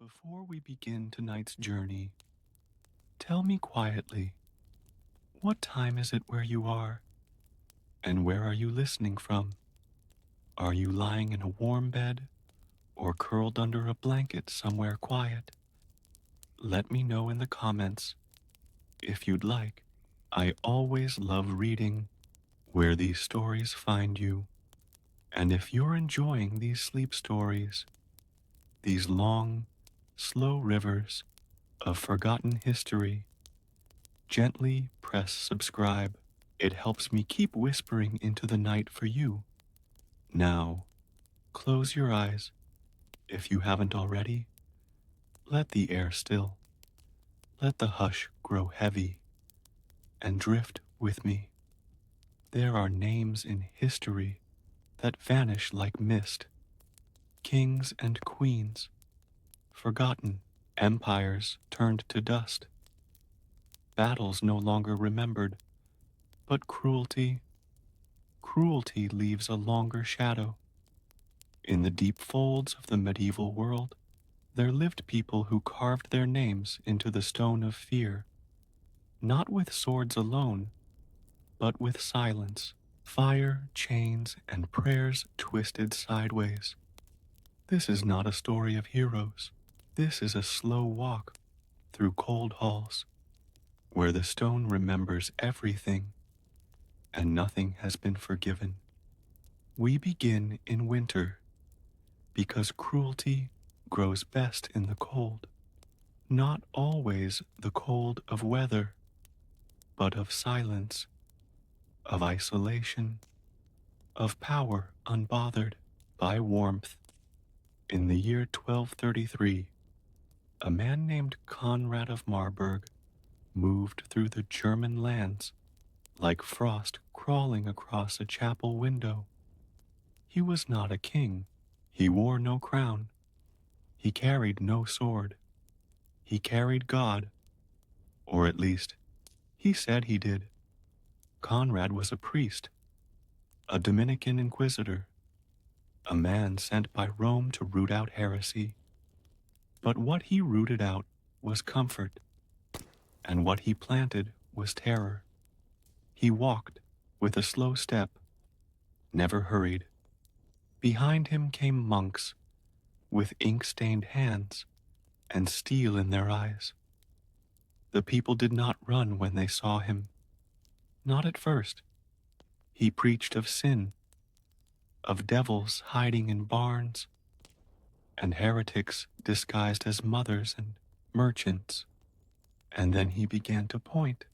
Before we begin tonight's journey, tell me quietly, what time is it where you are? And where are you listening from? Are you lying in a warm bed or curled under a blanket somewhere quiet? Let me know in the comments if you'd like. I always love reading where these stories find you. And if you're enjoying these sleep stories, these long, slow rivers of forgotten history, gently press subscribe. It helps me keep whispering into the night for you. Now, close your eyes if you haven't already. Let the air still. Let the hush grow heavy and drift with me. There are names in history that vanish like mist. Kings and queens, forgotten, empires turned to dust. Battles no longer remembered, but cruelty leaves a longer shadow. In the deep folds of the medieval world, there lived people who carved their names into the stone of fear, not with swords alone, but with silence, fire, chains, and prayers twisted sideways. This is not a story of heroes. This is a slow walk through cold halls, where the stone remembers everything and nothing has been forgiven. We begin in winter, because cruelty grows best in the cold. Not always the cold of weather, but of silence, of isolation, of power unbothered by warmth. In the year 1233, a man named Conrad of Marburg moved through the German lands like frost crawling across a chapel window. He was not a king. He wore no crown. He carried no sword. He carried God, or at least, he said he did. Conrad was a priest, a Dominican inquisitor, a man sent by Rome to root out heresy. But what he rooted out was comfort, and what he planted was terror. He walked with a slow step, never hurried. Behind him came monks with ink-stained hands and steel in their eyes. The people did not run when they saw him. Not at first. He preached of sin, of devils hiding in barns, and heretics disguised as mothers and merchants. And then he began to point.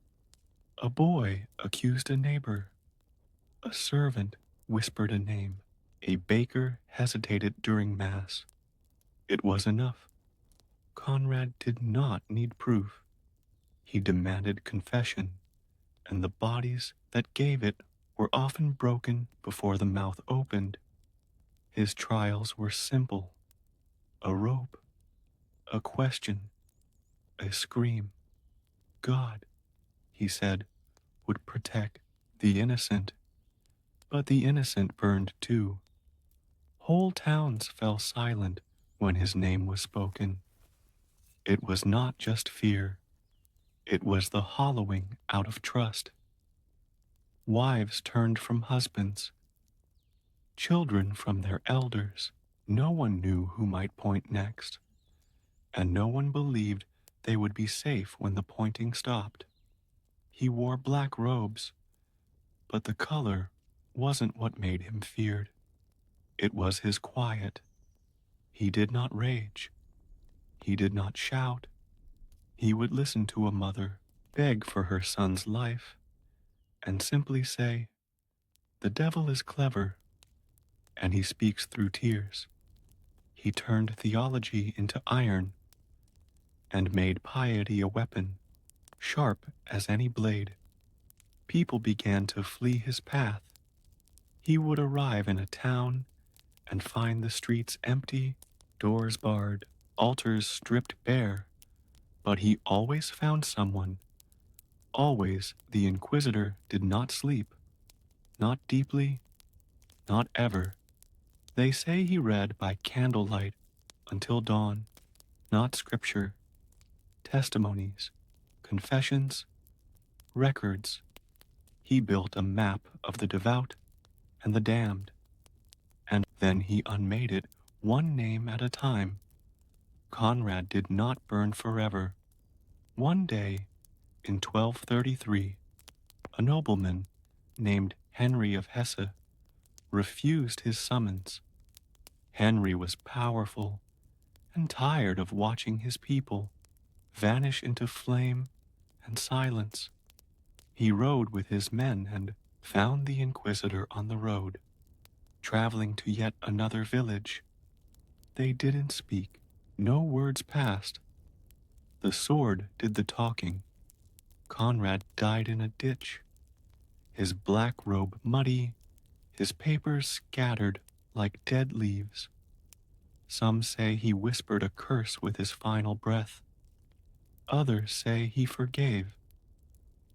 A boy accused a neighbor. A servant whispered a name. A baker hesitated during Mass. It was enough. Conrad did not need proof. He demanded confession, and the bodies that gave it were often broken before the mouth opened. His trials were simple. A rope, a question, a scream. God, he said, would protect the innocent. But the innocent burned too. Whole towns fell silent when his name was spoken. It was not just fear. It was the hollowing out of trust. Wives turned from husbands, children from their elders. No one knew who might point next, and no one believed they would be safe when the pointing stopped. He wore black robes, but the color wasn't what made him feared. It was his quiet. He did not rage. He did not shout. He would listen to a mother beg for her son's life and simply say, "The devil is clever, and he speaks through tears." He turned theology into iron and made piety a weapon, sharp as any blade. People began to flee his path. He would arrive in a town and find the streets empty, doors barred, altars stripped bare, but he always found someone. Always the inquisitor did not sleep, not deeply, not ever. They say he read by candlelight until dawn, not scripture, testimonies, confessions, records. He built a map of the devout and the damned, and then he unmade it one name at a time. Conrad did not burn forever. One day, in 1233, a nobleman named Henry of Hesse refused his summons. Henry was powerful and tired of watching his people vanish into flame and silence. He rode with his men and found the inquisitor on the road, traveling to yet another village. They didn't speak. No words passed. The sword did the talking. Conrad died in a ditch, his black robe muddy, his papers scattered like dead leaves. Some say he whispered a curse with his final breath. Others say he forgave.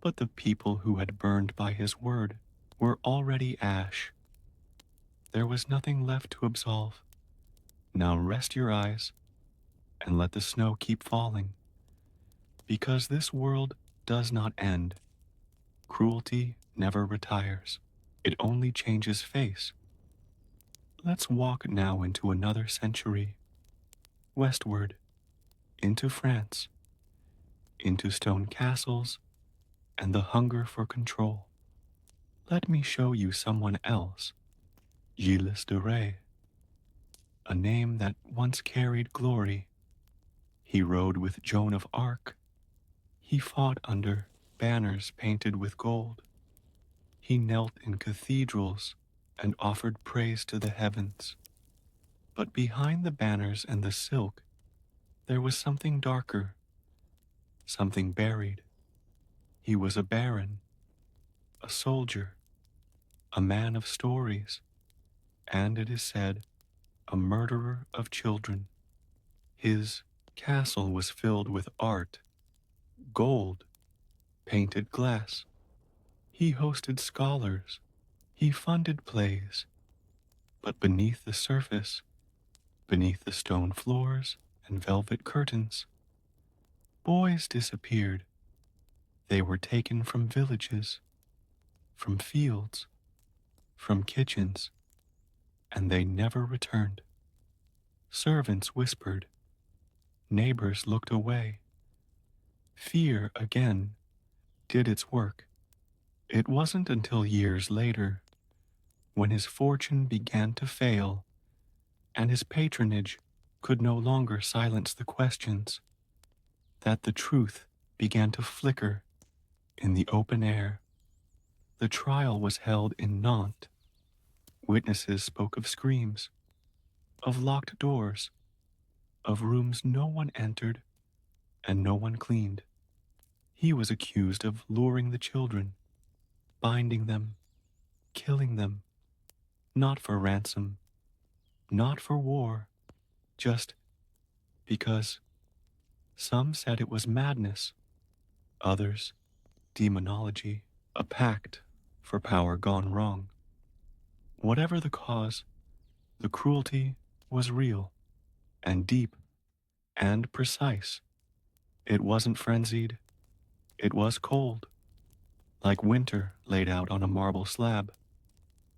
But the people who had burned by his word were already ash. There was nothing left to absolve. Now rest your eyes and let the snow keep falling. Because this world does not end. Cruelty never retires. It only changes face. Let's walk now into another century. Westward, into France, into stone castles and the hunger for control. Let me show you someone else, Gilles de Rais, a name that once carried glory. He rode with Joan of Arc. He fought under banners painted with gold. He knelt in cathedrals and offered praise to the heavens. But behind the banners and the silk, there was something darker, something buried. He was a baron, a soldier, a man of stories, and it is said, a murderer of children. His castle was filled with art, gold, painted glass. He hosted scholars. He funded plays. But beneath the surface, beneath the stone floors and velvet curtains, boys disappeared. They were taken from villages, from fields, from kitchens, and they never returned. Servants whispered. Neighbors looked away. Fear again did its work. It wasn't until years later, when his fortune began to fail and his patronage could no longer silence the questions, that the truth began to flicker in the open air. The trial was held in Nantes. Witnesses spoke of screams, of locked doors, of rooms no one entered and no one cleaned. He was accused of luring the children, binding them, killing them, not for ransom, not for war, just because. Some said it was madness, others demonology, a pact for power gone wrong. Whatever the cause, the cruelty was real and deep and precise. It wasn't frenzied, it was cold, like winter laid out on a marble slab.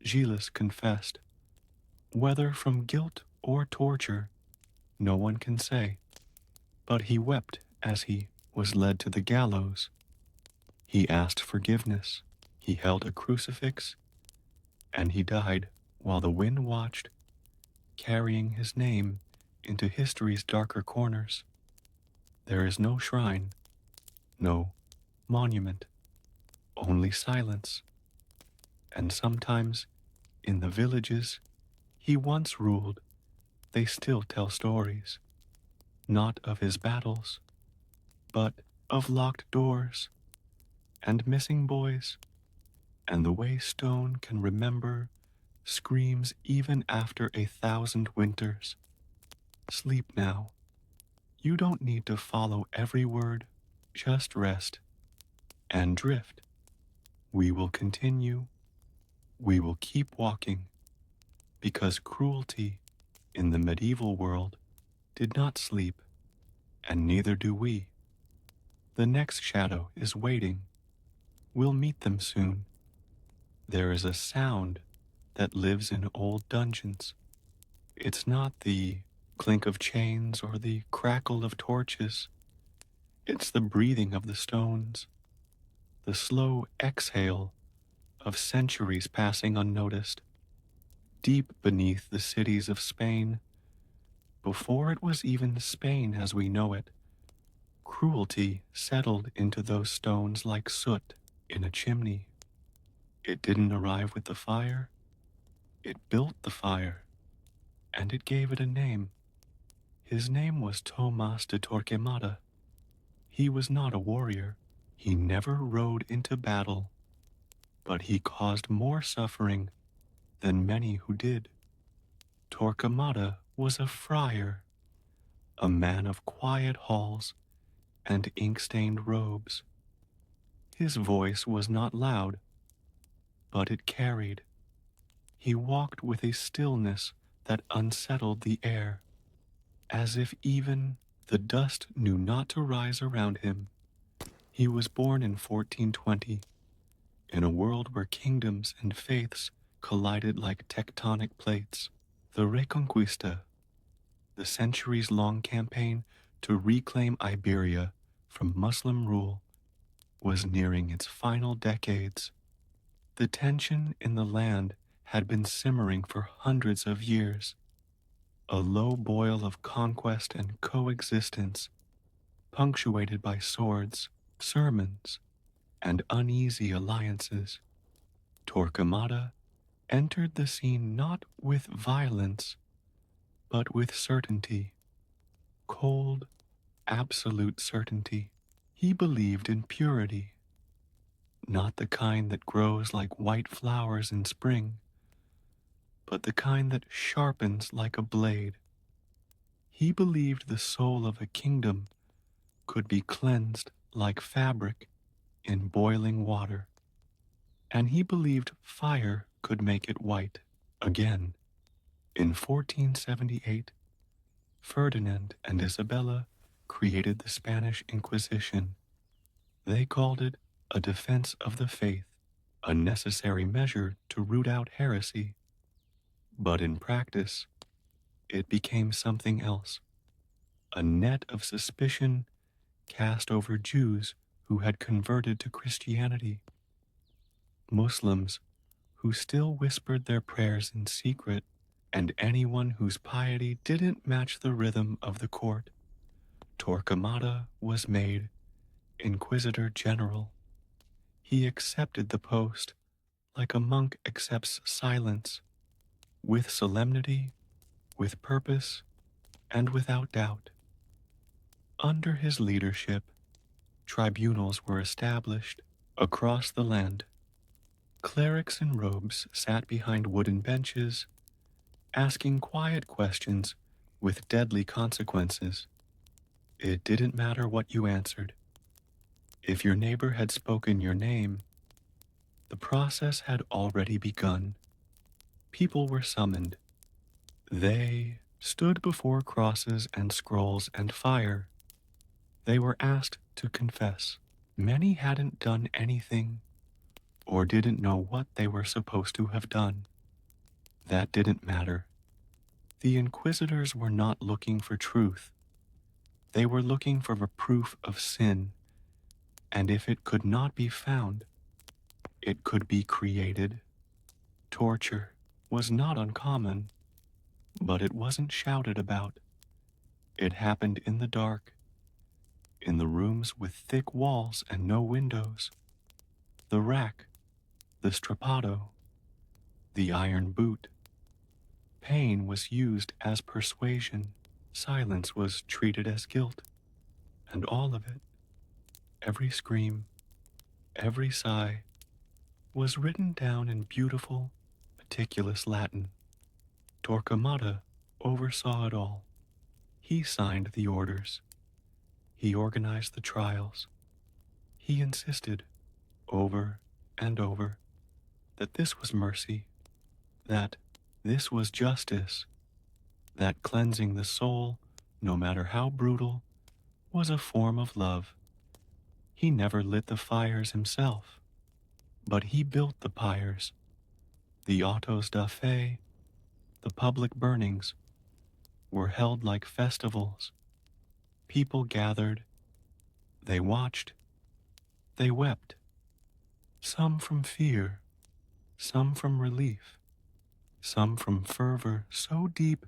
Gilles confessed. Whether from guilt or torture, no one can say. But he wept as he was led to the gallows. He asked forgiveness. He held a crucifix, and he died while the wind watched, carrying his name into history's darker corners. There is no shrine, no monument, only silence. And sometimes, in the villages he once ruled, they still tell stories, not of his battles, but of locked doors and missing boys, and the way stone can remember screams even after 1,000 winters. Sleep now. You don't need to follow every word, just rest and drift. We will continue. We will keep walking, because cruelty in the medieval world did not sleep. and neither do we. The next shadow is waiting. We'll meet them soon. There is a sound that lives in old dungeons. It's not the clink of chains or the crackle of torches. It's the breathing of the stones, the slow exhale of centuries passing unnoticed. Deep beneath the cities of Spain, before it was even Spain as we know it, cruelty settled into those stones like soot in a chimney. It didn't arrive with the fire, it built the fire, and it gave it a name. His name was Tomas de Torquemada. He was not a warrior. He never rode into battle, but he caused more suffering than many who did. Torquemada was a friar, a man of quiet halls and ink-stained robes. His voice was not loud, but it carried. He walked with a stillness that unsettled the air, as if even the dust knew not to rise around him. He was born in 1420, in a world where kingdoms and faiths collided like tectonic plates. The Reconquista, the centuries-long campaign to reclaim Iberia from Muslim rule, was nearing its final decades. The tension in the land had been simmering for hundreds of years, a low boil of conquest and coexistence, punctuated by swords, sermons, and uneasy alliances. Torquemada entered the scene not with violence, but with certainty, cold, absolute certainty. He believed in purity, not the kind that grows like white flowers in spring, but the kind that sharpens like a blade. He believed the soul of a kingdom could be cleansed like fabric in boiling water, and he believed fire could make it white again. In 1478, Ferdinand and Isabella created the Spanish Inquisition. They called it a defense of the faith, a necessary measure to root out heresy. But in practice, it became something else, a net of suspicion cast over Jews who had converted to Christianity, Muslims who still whispered their prayers in secret, and anyone whose piety didn't match the rhythm of the court. Torquemada was made Inquisitor General. He accepted the post like a monk accepts silence, with solemnity, with purpose, and without doubt. Under his leadership, tribunals were established across the land. Clerics in robes sat behind wooden benches, asking quiet questions with deadly consequences. It didn't matter what you answered. If your neighbor had spoken your name, the process had already begun. People were summoned. They stood before crosses and scrolls and fire. They were asked to confess. Many hadn't done anything or didn't know what they were supposed to have done. That didn't matter. The inquisitors were not looking for truth. They were looking for a proof of sin, and if it could not be found, it could be created. Torture was not uncommon, but it wasn't shouted about. It happened in the dark, in the rooms with thick walls and no windows. The rack, the strappado, the iron boot. Pain was used as persuasion. Silence was treated as guilt. And all of it, every scream, every sigh, was written down in beautiful, meticulous Latin. Torquemada oversaw it all. He signed the orders. He organized the trials. He insisted, over and over, that this was mercy, that this was justice, that cleansing the soul, no matter how brutal, was a form of love. He never lit the fires himself, but he built the pyres, the autos da fe, the public burnings were held like festivals. People gathered, they watched, they wept, some from fear, some from relief, some from fervor so deep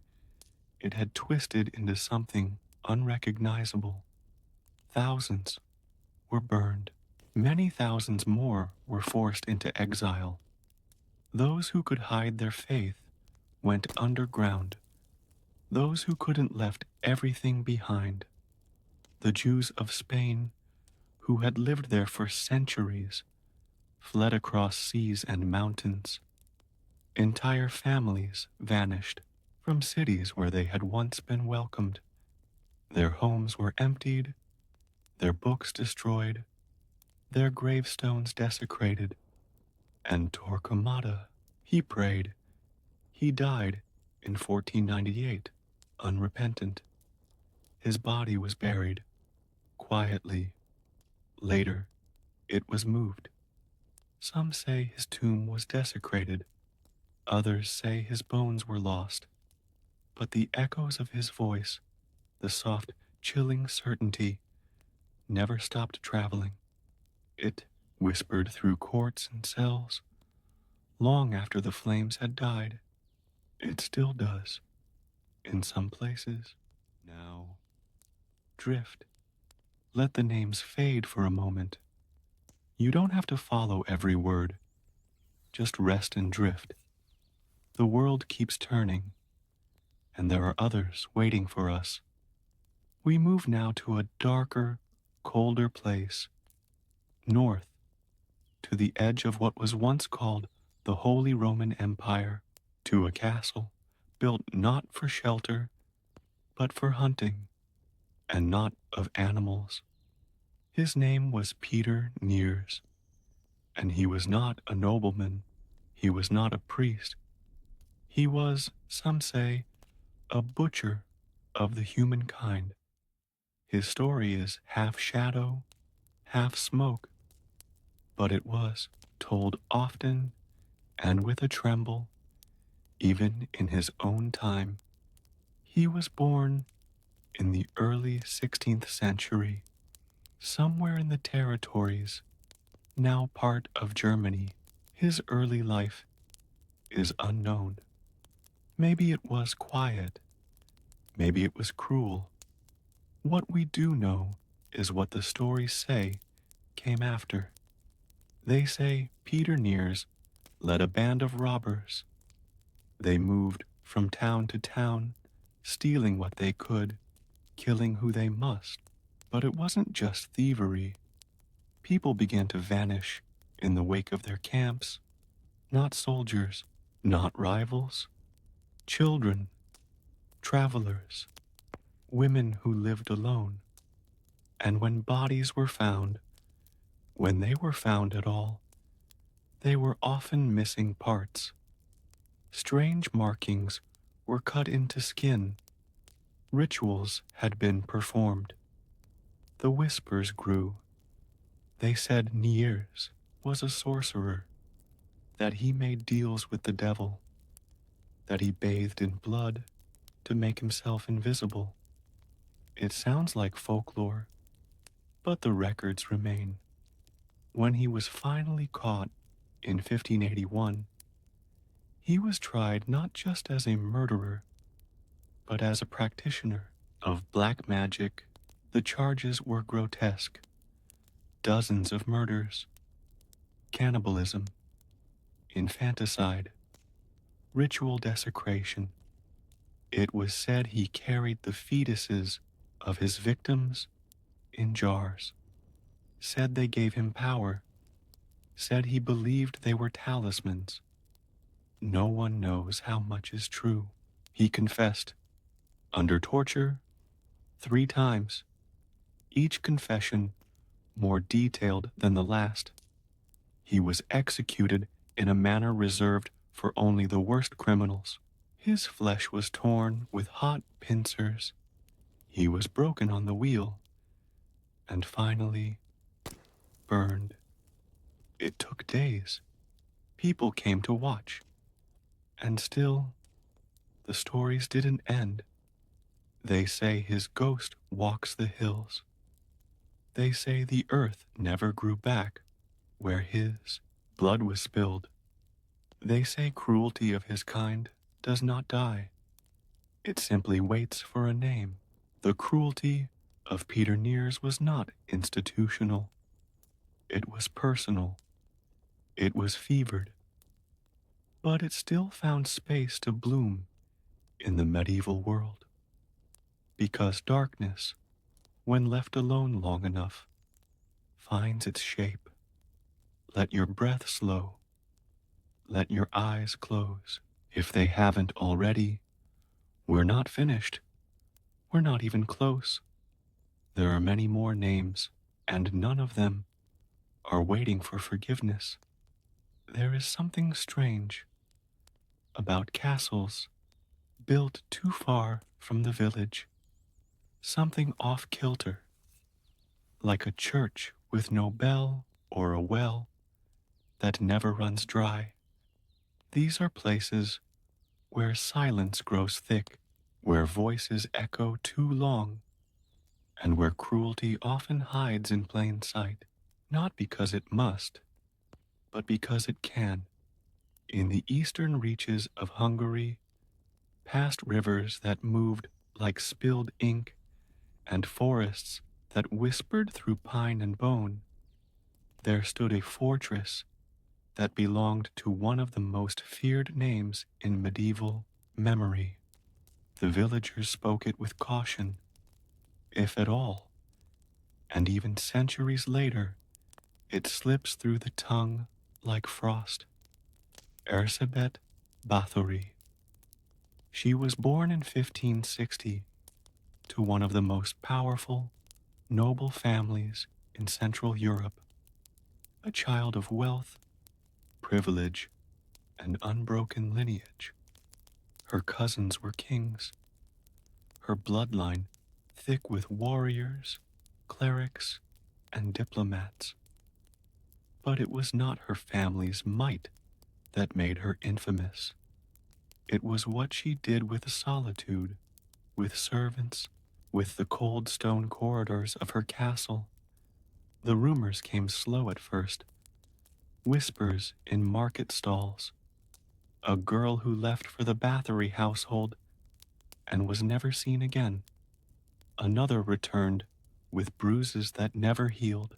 it had twisted into something unrecognizable. Thousands were burned. Many thousands more were forced into exile. Those who could hide their faith went underground. Those who couldn't left everything behind. The Jews of Spain, who had lived there for centuries, fled across seas and mountains. Entire families vanished from cities where they had once been welcomed. Their homes were emptied, their books destroyed, their gravestones desecrated. And Torquemada, he prayed. He died in 1498, unrepentant. His body was buried quietly. Later, it was moved. Some say his tomb was desecrated. Others say his bones were lost. But the echoes of his voice, the soft, chilling certainty, never stopped traveling. It whispered through courts and cells, long after the flames had died. It still does, in some places. Now, drift. Let the names fade for a moment. You don't have to follow every word. Just rest and drift. The world keeps turning, and there are others waiting for us. We move now to a darker, colder place, north, to the edge of what was once called the Holy Roman Empire, to a castle built not for shelter, but for hunting, and not of animals. His name was Peter Nears, and he was not a nobleman, he was not a priest. He was, some say, a butcher of the humankind. His story is half shadow, half smoke, but it was told often and with a tremble, even in his own time. He was born in the early 16th century, somewhere in the territories, now part of Germany. His early life is unknown. Maybe it was quiet, maybe it was cruel. What we do know is what the stories say came after. They say Peter Nears led a band of robbers. They moved from town to town, stealing what they could, killing who they must. But it wasn't just thievery. People began to vanish in the wake of their camps. Not soldiers, not rivals. Children, travelers, women who lived alone. And when bodies were found, when they were found at all, they were often missing parts. Strange markings were cut into skin. Rituals had been performed. The whispers grew. They said Niers was a sorcerer, that he made deals with the devil, that he bathed in blood to make himself invisible. It sounds like folklore, but the records remain. When he was finally caught in 1581, he was tried not just as a murderer, but as a practitioner of black magic. The charges were grotesque. Dozens of murders, cannibalism, infanticide, ritual desecration. It was said he carried the fetuses of his victims in jars, said they gave him power, said he believed they were talismans. No one knows how much is true. He confessed, under torture, 3 times, each confession more detailed than the last. He was executed in a manner reserved for only the worst criminals. His flesh was torn with hot pincers. He was broken on the wheel, and finally burned. It took days. People came to watch, and still the stories didn't end. They say his ghost walks the hills. They say the earth never grew back where his blood was spilled. They say cruelty of his kind does not die. It simply waits for a name. The cruelty of Peter Nears was not institutional. It was personal. It was fevered. But it still found space to bloom in the medieval world. Because darkness, when left alone long enough, finds its shape. Let your breath slow. Let your eyes close. If they haven't already, we're not finished. We're not even close. There are many more names, and none of them are waiting for forgiveness. There is something strange about castles built too far from the village, something off kilter, like a church with no bell or a well that never runs dry. These are places where silence grows thick, where voices echo too long, and where cruelty often hides in plain sight, not because it must, but because it can. In the eastern reaches of Hungary, past rivers that moved like spilled ink and forests that whispered through pine and bone, there stood a fortress that belonged to one of the most feared names in medieval memory. The villagers spoke it with caution, if at all, and even centuries later, it slips through the tongue like frost. Erzsébet Bathory. She was born in 1560 to one of the most powerful, noble families in Central Europe, a child of wealth, privilege, and unbroken lineage. Her cousins were kings, her bloodline thick with warriors, clerics, and diplomats. But it was not her family's might that made her infamous. It was what she did with solitude, with servants, with the cold stone corridors of her castle. The rumors came slow at first, whispers in market stalls. A girl who left for the Bathory household and was never seen again. Another returned with bruises that never healed.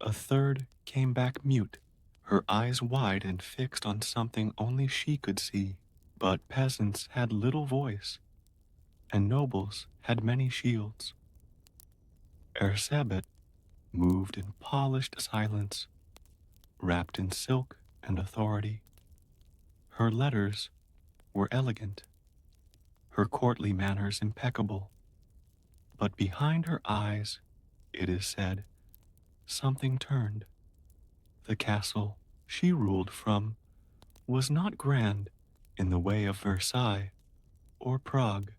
A third came back mute, her eyes wide and fixed on something only she could see. But peasants had little voice, and nobles had many shields. Erzsébet moved in polished silence, wrapped in silk and authority. Her letters were elegant, her courtly manners impeccable. But behind her eyes, it is said, something turned. The castle she ruled from was not grand in the way of Versailles or Prague.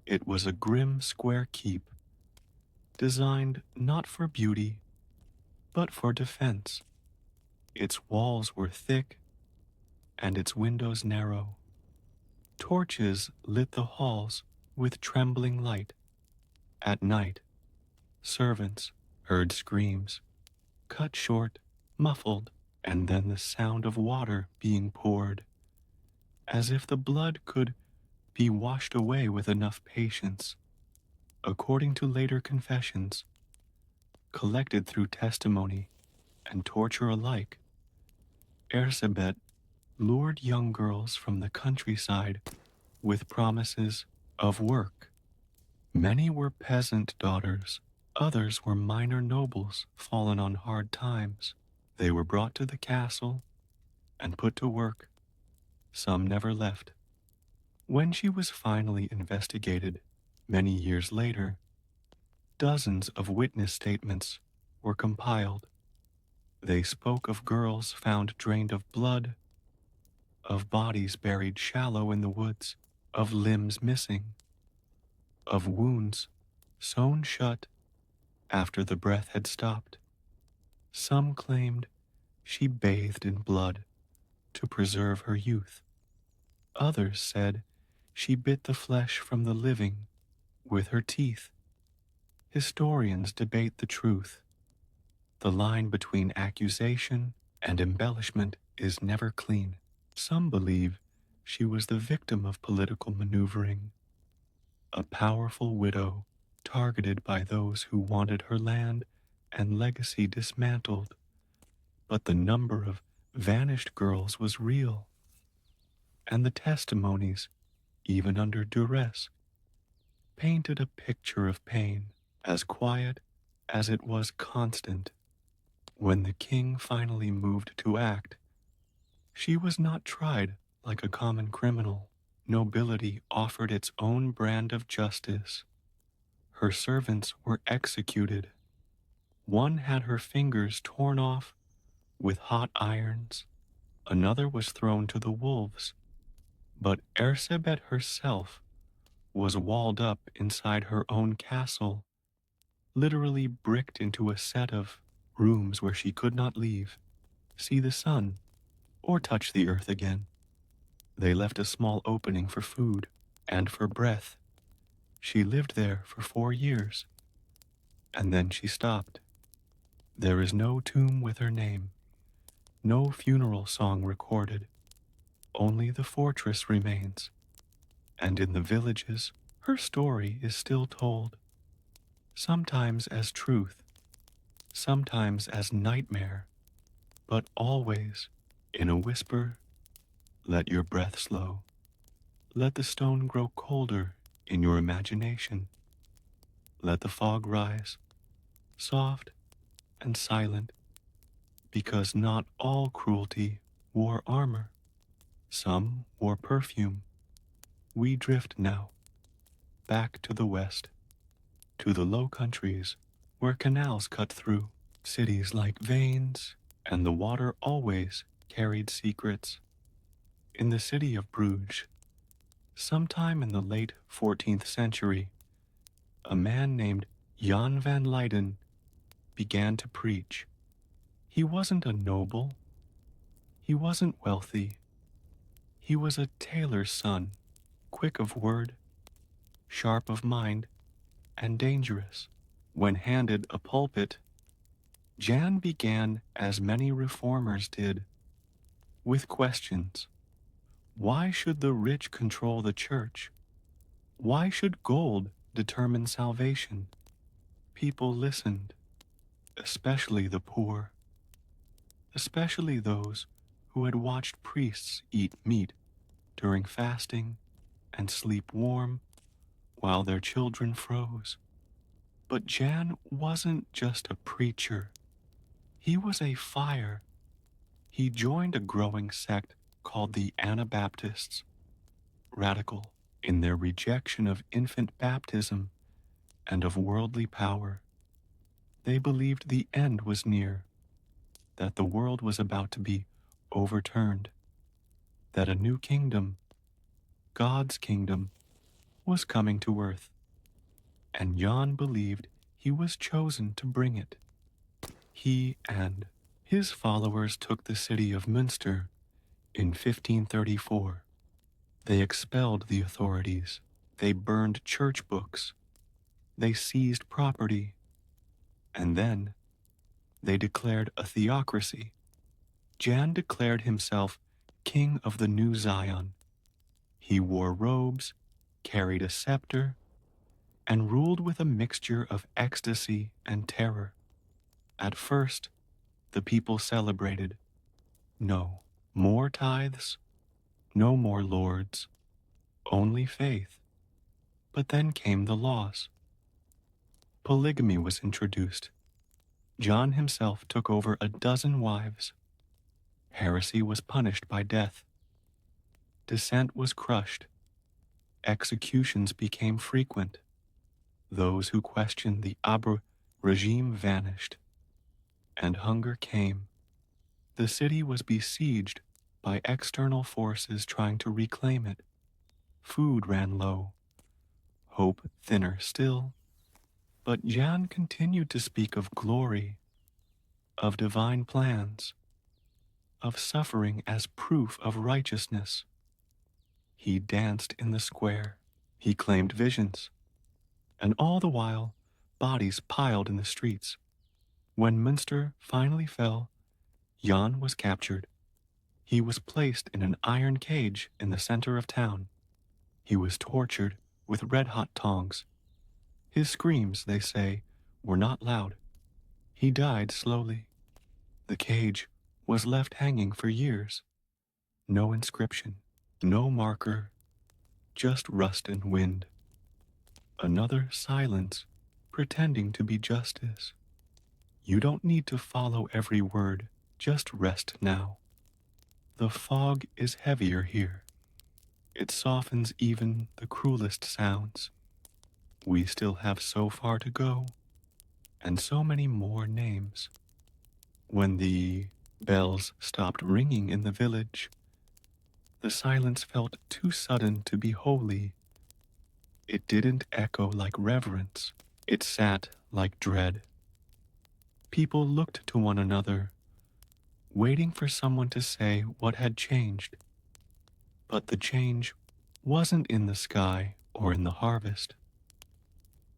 It was a grim square keep, designed not for beauty, but for defense. Its walls were thick and its windows narrow. Torches lit the halls with trembling light. At night, servants heard screams, cut short, muffled, and then the sound of water being poured, as if the blood could be washed away with enough patience. According to later confessions, collected through testimony and torture alike, Erzsébet lured young girls from the countryside with promises of work. Many were peasant daughters, others were minor nobles fallen on hard times. They were brought to the castle and put to work. Some never left. When she was finally investigated, many years later, dozens of witness statements were compiled. They spoke of girls found drained of blood, of bodies buried shallow in the woods, of limbs missing, of wounds sewn shut after the breath had stopped. Some claimed she bathed in blood to preserve her youth. Others said she bit the flesh from the living with her teeth. Historians debate the truth. The line between accusation and embellishment is never clean. Some believe she was the victim of political maneuvering, a powerful widow targeted by those who wanted her land and legacy dismantled. But the number of vanished girls was real, and the testimonies, even under duress, painted a picture of pain as quiet as it was constant. When the king finally moved to act, she was not tried like a common criminal. Nobility offered its own brand of justice. Her servants were executed. One had her fingers torn off with hot irons. Another was thrown to the wolves. But Ersebet herself was walled up inside her own castle, literally bricked into a set of rooms where she could not leave, see the sun, or touch the earth again. They left a small opening for food and for breath. She lived there for 4 years, and then she stopped. There is no tomb with her name, no funeral song recorded. Only the fortress remains, and in the villages, her story is still told, sometimes as truth, sometimes as nightmare, but always in a whisper. Let your breath slow. Let the stone grow colder in your imagination. Let the fog rise, soft and silent, because not all cruelty wore armor. Some wore perfume. We drift now, back to the west, to the low countries where canals cut through, cities like veins, and the water always carried secrets. In the city of Bruges, sometime in the late 14th century, a man named Jan van Leyden began to preach. He wasn't a noble. He wasn't wealthy. He was a tailor's son, quick of word, sharp of mind, and dangerous. When handed a pulpit, Jan began as many reformers did, with questions. Why should the rich control the church? Why should gold determine salvation? People listened, especially the poor, especially those who had watched priests eat meat during fasting and sleep warm while their children froze. But Jan wasn't just a preacher. He was a fire. He joined a growing sect called the Anabaptists, radical in their rejection of infant baptism and of worldly power. They believed the end was near, that the world was about to be overturned, that a new kingdom, God's kingdom, was coming to earth, and Jan believed he was chosen to bring it. He and his followers took the city of Münster in 1534. They expelled the authorities. They burned church books. They seized property. And then they declared a theocracy. Jan declared himself king of the new Zion. He wore robes, carried a scepter, and ruled with a mixture of ecstasy and terror. At first, the people celebrated. No more tithes, no more lords, only faith. But then came the laws. Polygamy was introduced. John himself took over a dozen wives. Heresy was punished by death. Dissent was crushed. Executions became frequent. Those who questioned the Abre regime vanished. And hunger came. The city was besieged by external forces trying to reclaim it. Food ran low. Hope thinner still. But Jan continued to speak of glory, of divine plans, of suffering as proof of righteousness. He danced in the square. He claimed visions. And all the while, bodies piled in the streets. When Münster finally fell, Jan was captured. He was placed in an iron cage in the center of town. He was tortured with red-hot tongs. His screams, they say, were not loud. He died slowly. The cage was left hanging for years. No inscription, no marker, just rust and wind. Another silence, pretending to be justice. You don't need to follow every word, just rest now. The fog is heavier here. It softens even the cruelest sounds. We still have so far to go, and so many more names. When the bells stopped ringing in the village, the silence felt too sudden to be holy. It didn't echo like reverence, it sat like dread. People looked to one another, waiting for someone to say what had changed. But the change wasn't in the sky or in the harvest.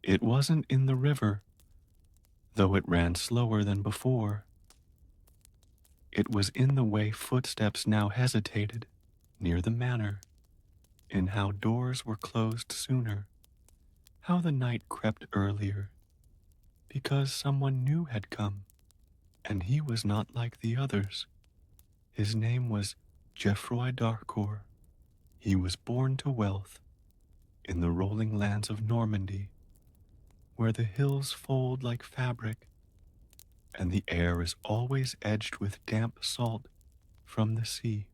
It wasn't in the river, though it ran slower than before. It was in the way footsteps now hesitated near the manor, in how doors were closed sooner, how the night crept earlier, because someone new had come, and he was not like the others. His name was Geoffroy d'Harcourt. He was born to wealth in the rolling lands of Normandy, where the hills fold like fabric, and the air is always edged with damp salt from the sea.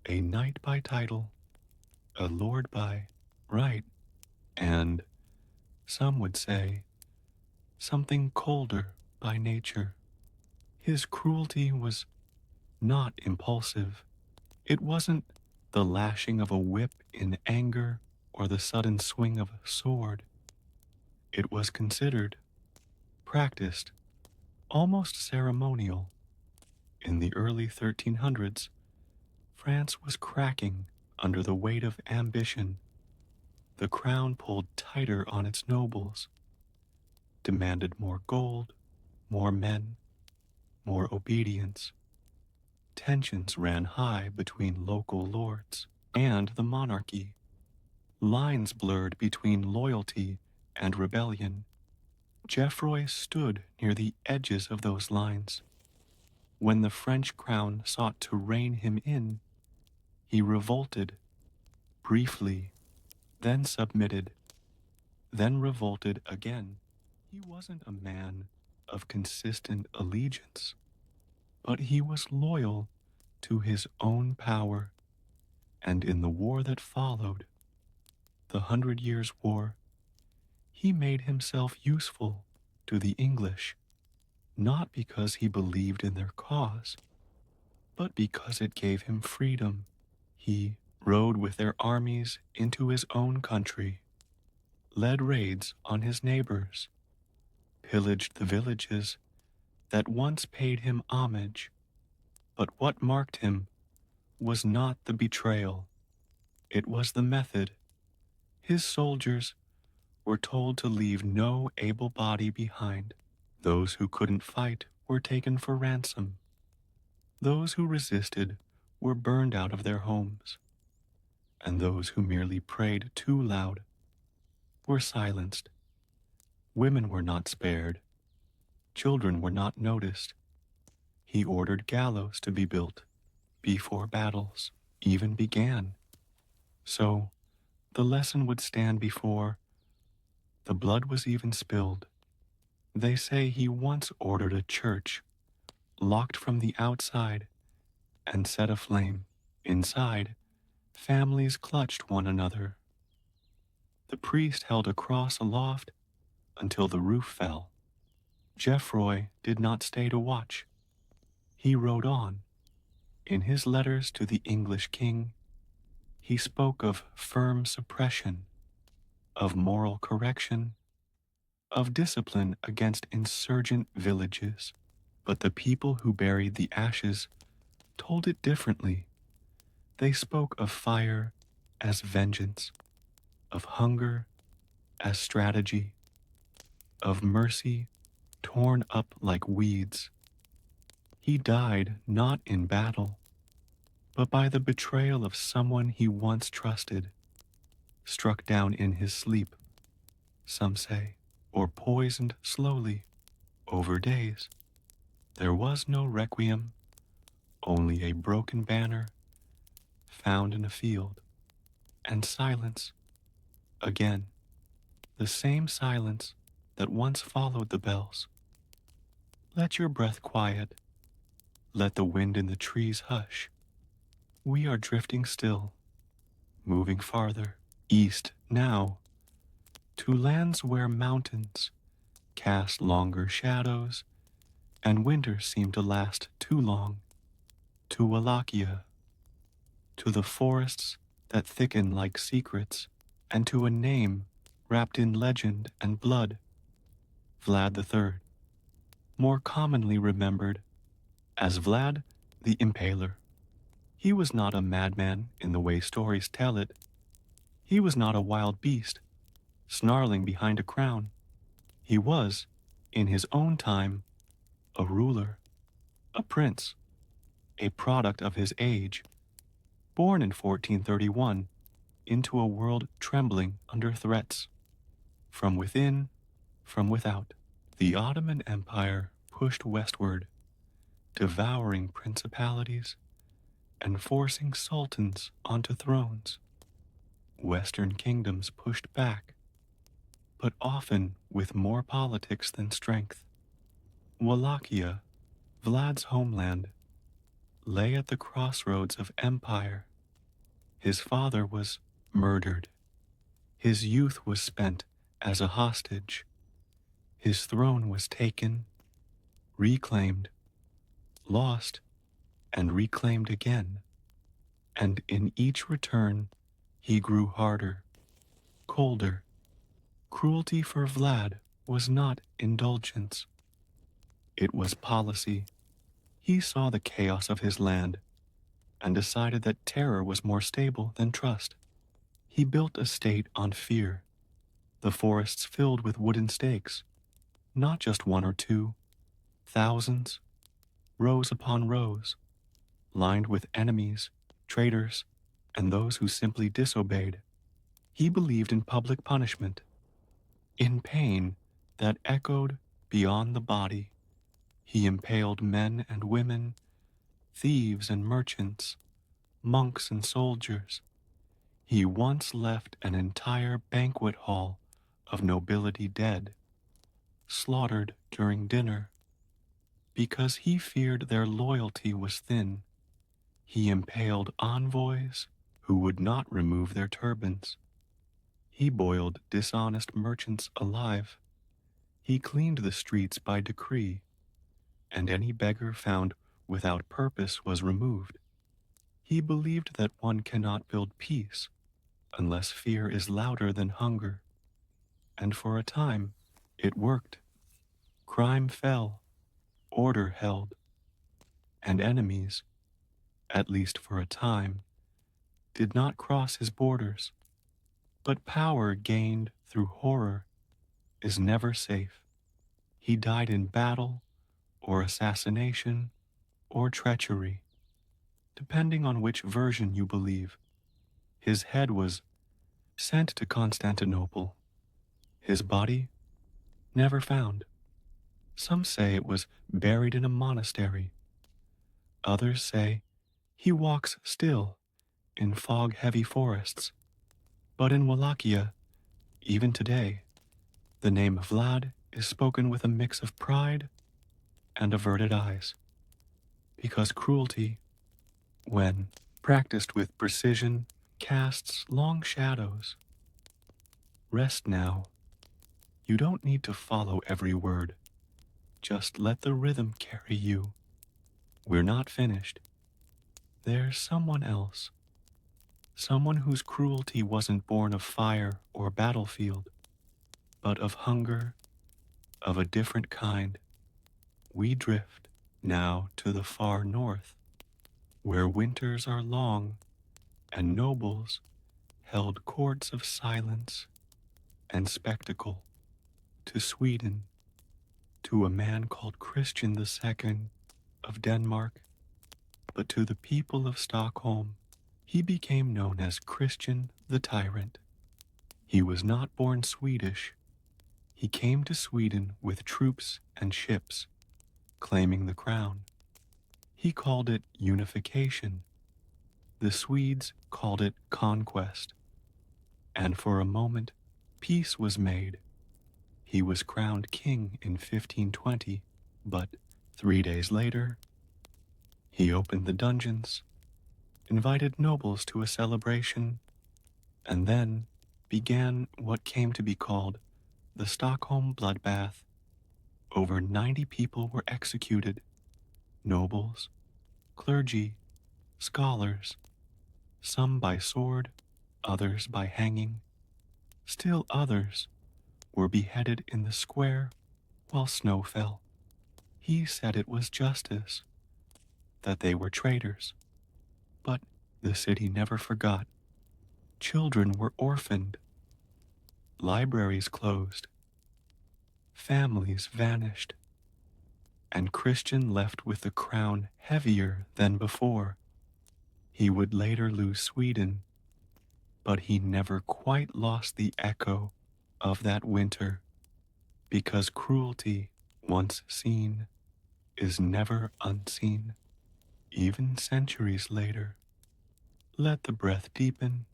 A knight by title, a lord by right, and, some would say, something colder by nature. His cruelty was not impulsive. It wasn't the lashing of a whip in anger or the sudden swing of a sword. It was considered, practiced, almost ceremonial. In the early 1300s, France was cracking under the weight of ambition. The crown pulled tighter on its nobles, demanded more gold, more men, more obedience. Tensions ran high between local lords and the monarchy. Lines blurred between loyalty and rebellion. Geoffroy stood near the edges of those lines. When the French crown sought to rein him in, he revolted, briefly, then submitted, then revolted again. He wasn't a man of consistent allegiance, but he was loyal to his own power, and in the war that followed, the 100 Years' War, he made himself useful to the English, not because he believed in their cause, but because it gave him freedom. He rode with their armies into his own country, led raids on his neighbors, pillaged the villages that once paid him homage. But what marked him was not the betrayal, it was the method. His soldiers were told to leave no able body behind. Those who couldn't fight were taken for ransom. Those who resisted were burned out of their homes, and those who merely prayed too loud were silenced. Women were not spared. Children were not noticed. He ordered gallows to be built before battles even began. So the lesson would stand before the blood was even spilled. They say he once ordered a church locked from the outside and set aflame. Inside, families clutched one another. The priest held a cross aloft until the roof fell. Geoffroy did not stay to watch. He rode on. In his letters to the English king, he spoke of firm suppression, of moral correction, of discipline against insurgent villages. But the people who buried the ashes told it differently. They spoke of fire as vengeance, of hunger as strategy, of mercy torn up like weeds. He died not in battle, but by the betrayal of someone he once trusted, struck down in his sleep, some say, or poisoned slowly over days. There was no requiem, only a broken banner found in a field, and silence, again, the same silence that once followed the bells. Let your breath quiet, let the wind in the trees hush. We are drifting still, moving farther, east now, to lands where mountains cast longer shadows and winters seem to last too long, to Wallachia, to the forests that thicken like secrets, and to a name wrapped in legend and blood, Vlad III, more commonly remembered as Vlad the Impaler. He was not a madman in the way stories tell it. He was not a wild beast, snarling behind a crown. He was, in his own time, a ruler, a prince, a product of his age, born in 1431 into a world trembling under threats, from within, from without. The Ottoman Empire pushed westward, devouring principalities and forcing sultans onto thrones. Western kingdoms pushed back, but often with more politics than strength. Wallachia, Vlad's homeland, lay at the crossroads of empire. His father was murdered. His youth was spent as a hostage. His throne was taken, reclaimed, lost, and reclaimed again. And in each return, he grew harder, colder. Cruelty for Vlad was not indulgence. It was policy. He saw the chaos of his land and decided that terror was more stable than trust. He built a state on fear, the forests filled with wooden stakes, not just one or two, thousands, rows upon rows, lined with enemies, traitors, and those who simply disobeyed. He believed in public punishment, in pain that echoed beyond the body. He impaled men and women, thieves and merchants, monks and soldiers. He once left an entire banquet hall of nobility dead, slaughtered during dinner. Because he feared their loyalty was thin, he impaled envoys who would not remove their turbans. He boiled dishonest merchants alive. He cleaned the streets by decree, and any beggar found without purpose was removed. He believed that one cannot build peace unless fear is louder than hunger. And for a time, it worked. Crime fell, order held, and enemies, at least for a time, did not cross his borders. But power gained through horror is never safe. He died in battle, or assassination, or treachery, depending on which version you believe. His head was sent to Constantinople. His body never found. Some say it was buried in a monastery. Others say he walks still in fog-heavy forests. But in Wallachia, even today, the name Vlad is spoken with a mix of pride and averted eyes, because cruelty, when practiced with precision, casts long shadows. Rest now. You don't need to follow every word. Just let the rhythm carry you. We're not finished. There's someone else. Someone whose cruelty wasn't born of fire or battlefield, but of hunger of a different kind. We drift now to the far north, where winters are long and nobles held courts of silence and spectacle, to Sweden, to a man called Christian II of Denmark, but to the people of Stockholm, he became known as Christian the Tyrant. He was not born Swedish. He came to Sweden with troops and ships, claiming the crown. He called it unification. The Swedes called it conquest. And for a moment, peace was made. He was crowned king in 1520, but 3 days later, he opened the dungeons, invited nobles to a celebration, and then began what came to be called the Stockholm bloodbath. Over 90 people were executed: nobles, clergy, scholars, some by sword, others by hanging. Still others were beheaded in the square while snow fell. He said it was justice, that they were traitors. But the city never forgot. Children were orphaned, libraries closed, families vanished, and Christian left with a crown heavier than before. He would later lose Sweden, but he never quite lost the echo of that winter, because cruelty, once seen, is never unseen, even centuries later. Let the breath deepen,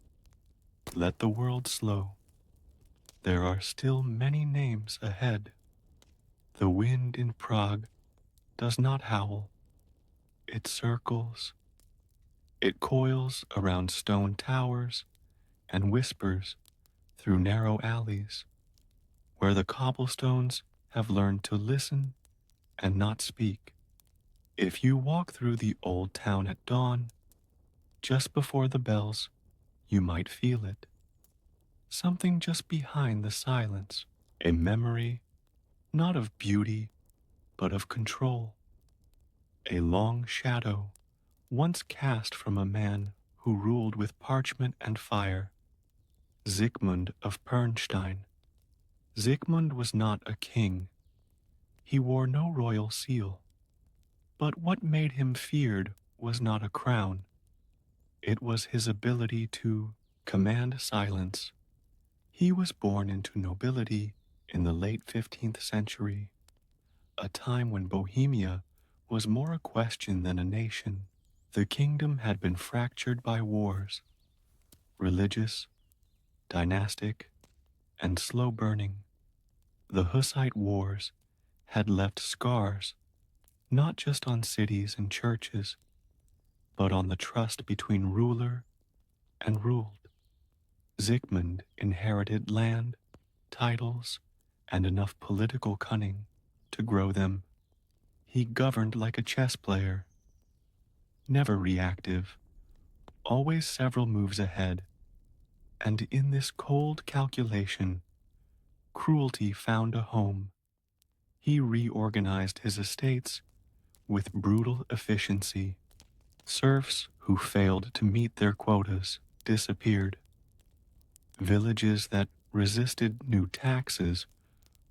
let the world slow. There are still many names ahead. The wind in Prague does not howl. It circles. It coils around stone towers and whispers through narrow alleys, where the cobblestones have learned to listen and not speak. If you walk through the old town at dawn, just before the bells, you might feel it. Something just behind the silence, a memory, not of beauty, but of control. A long shadow, once cast from a man who ruled with parchment and fire, Sigmund of Pernstein. Sigmund was not a king. He wore no royal seal. But what made him feared was not a crown. It was his ability to command silence. He was born into nobility in the late 15th century, a time when Bohemia was more a question than a nation. The kingdom had been fractured by wars, religious, dynastic, and slow burning. The Hussite wars had left scars not just on cities and churches, but on the trust between ruler and ruled. Sigmund inherited land, titles, and enough political cunning to grow them. He governed like a chess player, never reactive, always several moves ahead. And in this cold calculation, cruelty found a home. He reorganized his estates with brutal efficiency. Serfs who failed to meet their quotas disappeared. Villages that resisted new taxes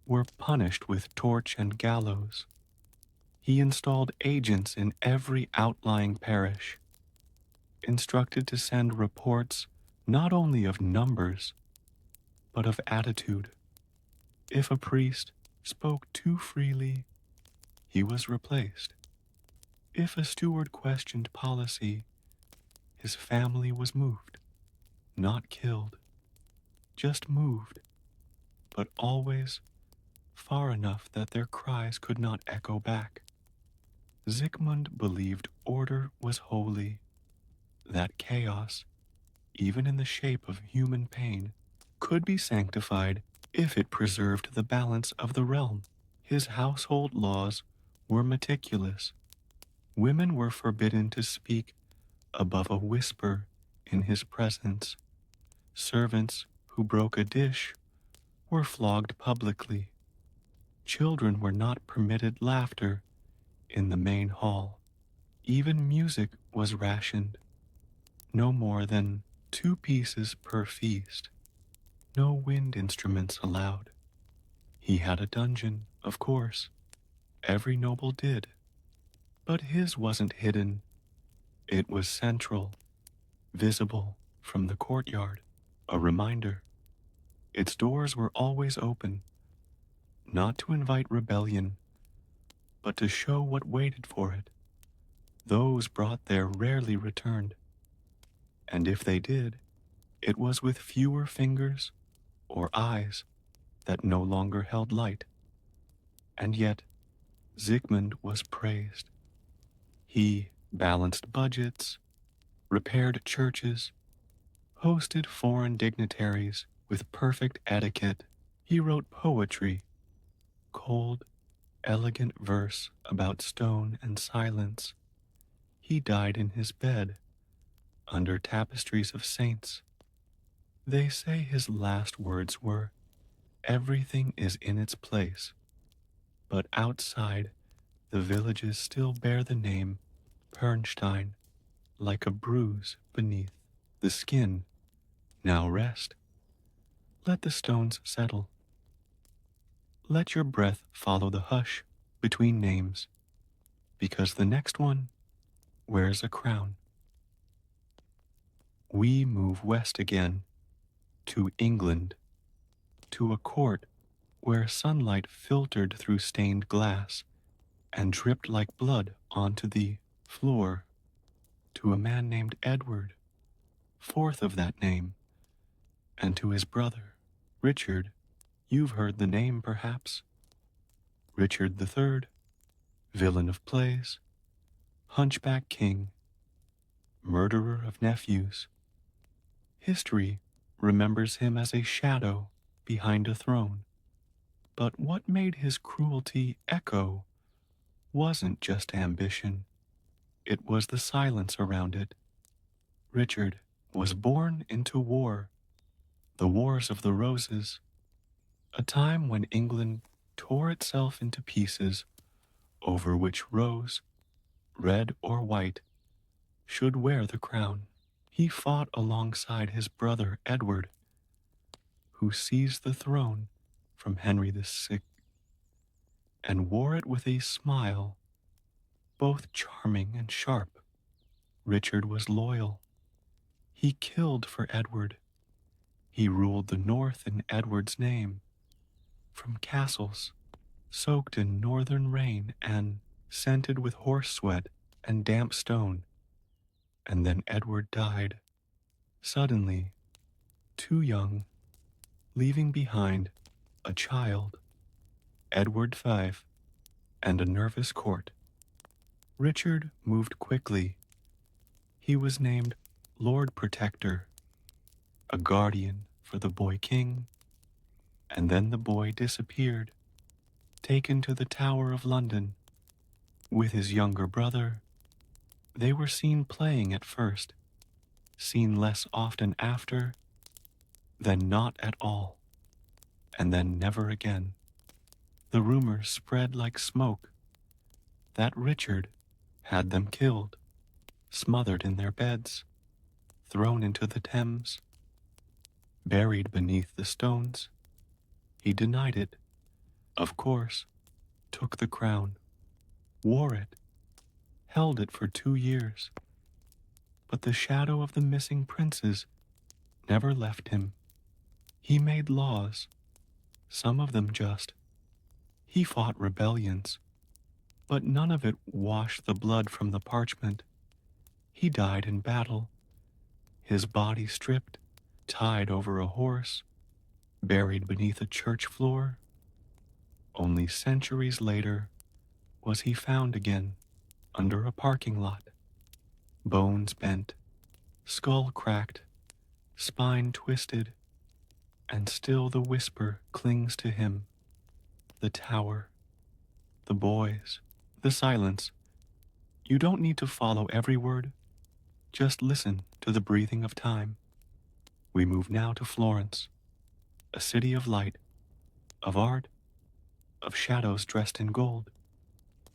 were punished with torch and gallows. He installed agents in every outlying parish, instructed to send reports not only of numbers, but of attitude. If a priest spoke too freely, he was replaced. If a steward questioned policy, his family was moved, not killed, just moved, but always far enough that their cries could not echo back. Sigmund believed order was holy, that chaos, even in the shape of human pain, could be sanctified if it preserved the balance of the realm. His household laws were meticulous. Women were forbidden to speak above a whisper in his presence. Servants who broke a dish were flogged publicly. Children were not permitted laughter in the main hall. Even music was rationed, no more than 2 pieces per feast. No wind instruments allowed. He had a dungeon, of course. Every noble did. But his wasn't hidden. It was central, visible from the courtyard. A reminder. Its doors were always open, not to invite rebellion, but to show what waited for it. Those brought there rarely returned. And if they did, it was with fewer fingers or eyes that no longer held light. And yet, Zygmunt was praised. He balanced budgets, repaired churches, hosted foreign dignitaries with perfect etiquette. He wrote poetry, cold, elegant verse about stone and silence. He died in his bed, under tapestries of saints. They say his last words were, "Everything is in its place," but outside, the villages still bear the name Pernstein, like a bruise beneath the skin. Now rest. Let the stones settle. Let your breath follow the hush between names, because the next one wears a crown. We move west again, to England, to a court where sunlight filtered through stained glass and dripped like blood onto the floor, to a man named Edward, fourth of that name, and to his brother, Richard. You've heard the name, perhaps. Richard the Third, villain of plays, hunchback king, murderer of nephews. History remembers him as a shadow behind a throne. But what made his cruelty echo wasn't just ambition. It was the silence around it. Richard was born into war, the Wars of the Roses, a time when England tore itself into pieces over which rose, red or white, should wear the crown. He fought alongside his brother Edward, who seized the throne from Henry VI and wore it with a smile, both charming and sharp. Richard was loyal. He killed for Edward. He ruled the north in Edward's name, from castles soaked in northern rain and scented with horse sweat and damp stone. And then Edward died, suddenly, too young, leaving behind a child, Edward V, and a nervous court. Richard moved quickly. He was named Lord Protector, a guardian for the boy king, and then the boy disappeared, taken to the Tower of London. With his younger brother, they were seen playing at first, seen less often after, then not at all, and then never again. The rumors spread like smoke that Richard had them killed, smothered in their beds, thrown into the Thames, buried beneath the stones. He denied it, of course, took the crown, wore it, held it for 2 years. But the shadow of the missing princes never left him. He made laws, some of them just. He fought rebellions, but none of it washed the blood from the parchment. He died in battle, his body stripped, tied over a horse, buried beneath a church floor. Only centuries later was he found again under a parking lot, bones bent, skull cracked, spine twisted, and still the whisper clings to him. The tower, the boys, the silence. You don't need to follow every word. Just listen to the breathing of time. We move now to Florence, a city of light, of art, of shadows dressed in gold,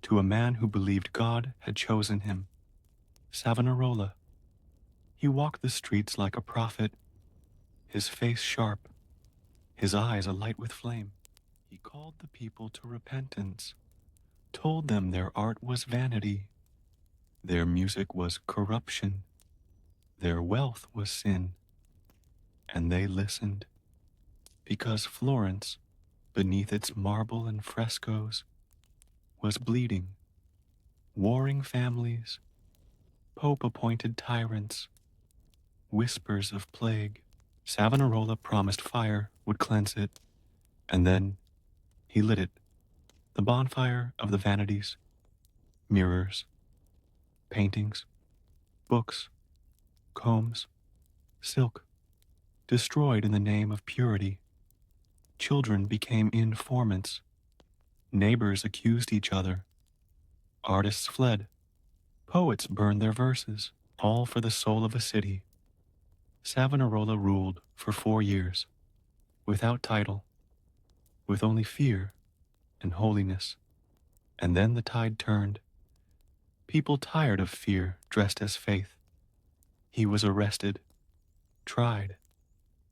to a man who believed God had chosen him, Savonarola. He walked the streets like a prophet, his face sharp, his eyes alight with flame. He called the people to repentance, told them their art was vanity, their music was corruption, their wealth was sin, and they listened. Because Florence, beneath its marble and frescoes, was bleeding, warring families, Pope-appointed tyrants, whispers of plague. Savonarola promised fire would cleanse it, and then he lit it, the bonfire of the vanities, mirrors, paintings, books, combs, silk, destroyed in the name of purity. Children became informants, neighbors accused each other, artists fled, poets burned their verses, all for the soul of a city. Savonarola ruled for 4 years, without title, with only fear and holiness. And then the tide turned. People tired of fear dressed as faith. He was arrested, tried,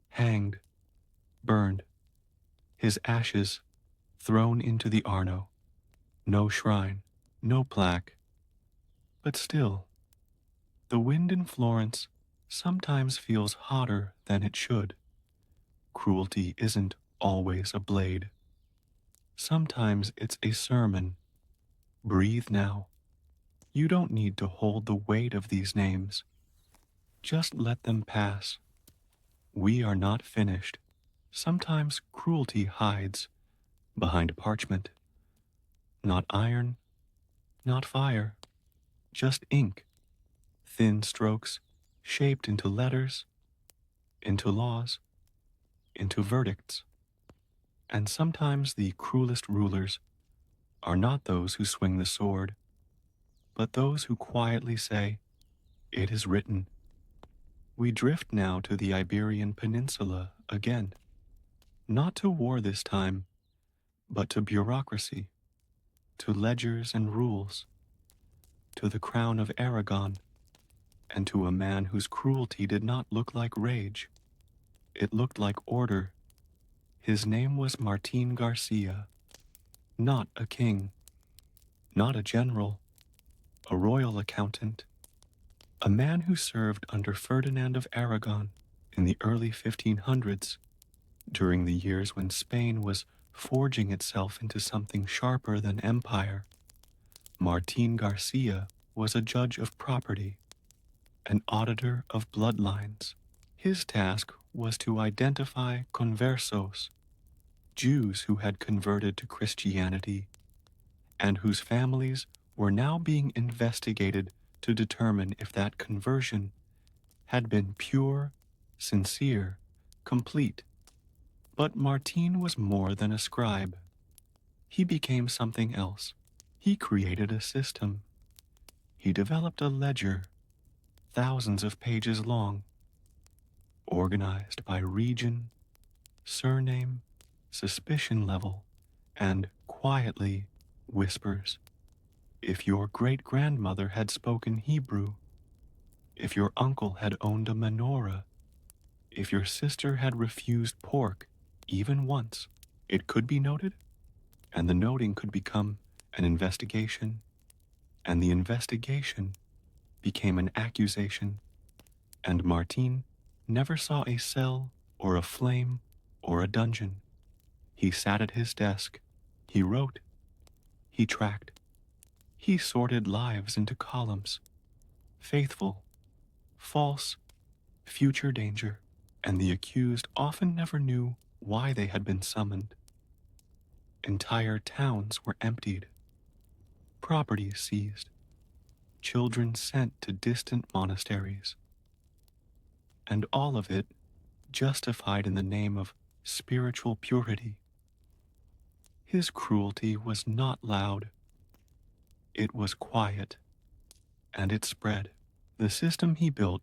hanged, burned, his ashes thrown into the Arno. No shrine, no plaque. But still, the wind in Florence sometimes feels hotter than it should. Cruelty isn't always a blade. Sometimes it's a sermon. Breathe now. You don't need to hold the weight of these names. Just let them pass. We are not finished. Sometimes cruelty hides behind parchment. Not iron, not fire, just ink. Thin strokes shaped into letters, into laws, into verdicts. And sometimes the cruelest rulers are not those who swing the sword, but those who quietly say, "It is written." We drift now to the Iberian Peninsula again, not to war this time, but to bureaucracy, to ledgers and rules, to the crown of Aragon, and to a man whose cruelty did not look like rage. It looked like order. His name was Martin Garcia, not a king, not a general, a royal accountant, a man who served under Ferdinand of Aragon in the early 1500s, during the years when Spain was forging itself into something sharper than empire. Martin Garcia was a judge of property, an auditor of bloodlines. His task was to identify conversos, Jews who had converted to Christianity and whose families were now being investigated to determine if that conversion had been pure, sincere, complete. But Martin was more than a scribe. He became something else. He created a system. He developed a ledger, thousands of pages long, organized by region, surname, suspicion level, and quietly whispers. If your great-grandmother had spoken Hebrew, if your uncle had owned a menorah, if your sister had refused pork even once, it could be noted, and the noting could become an investigation, and the investigation became an accusation, and Martin never saw a cell or a flame or a dungeon. He sat at his desk, he wrote, he tracked, he sorted lives into columns, faithful, false, future danger, and the accused often never knew why they had been summoned. Entire towns were emptied, property seized, children sent to distant monasteries, and all of it justified in the name of spiritual purity. His cruelty was not loud, it was quiet, and it spread. The system he built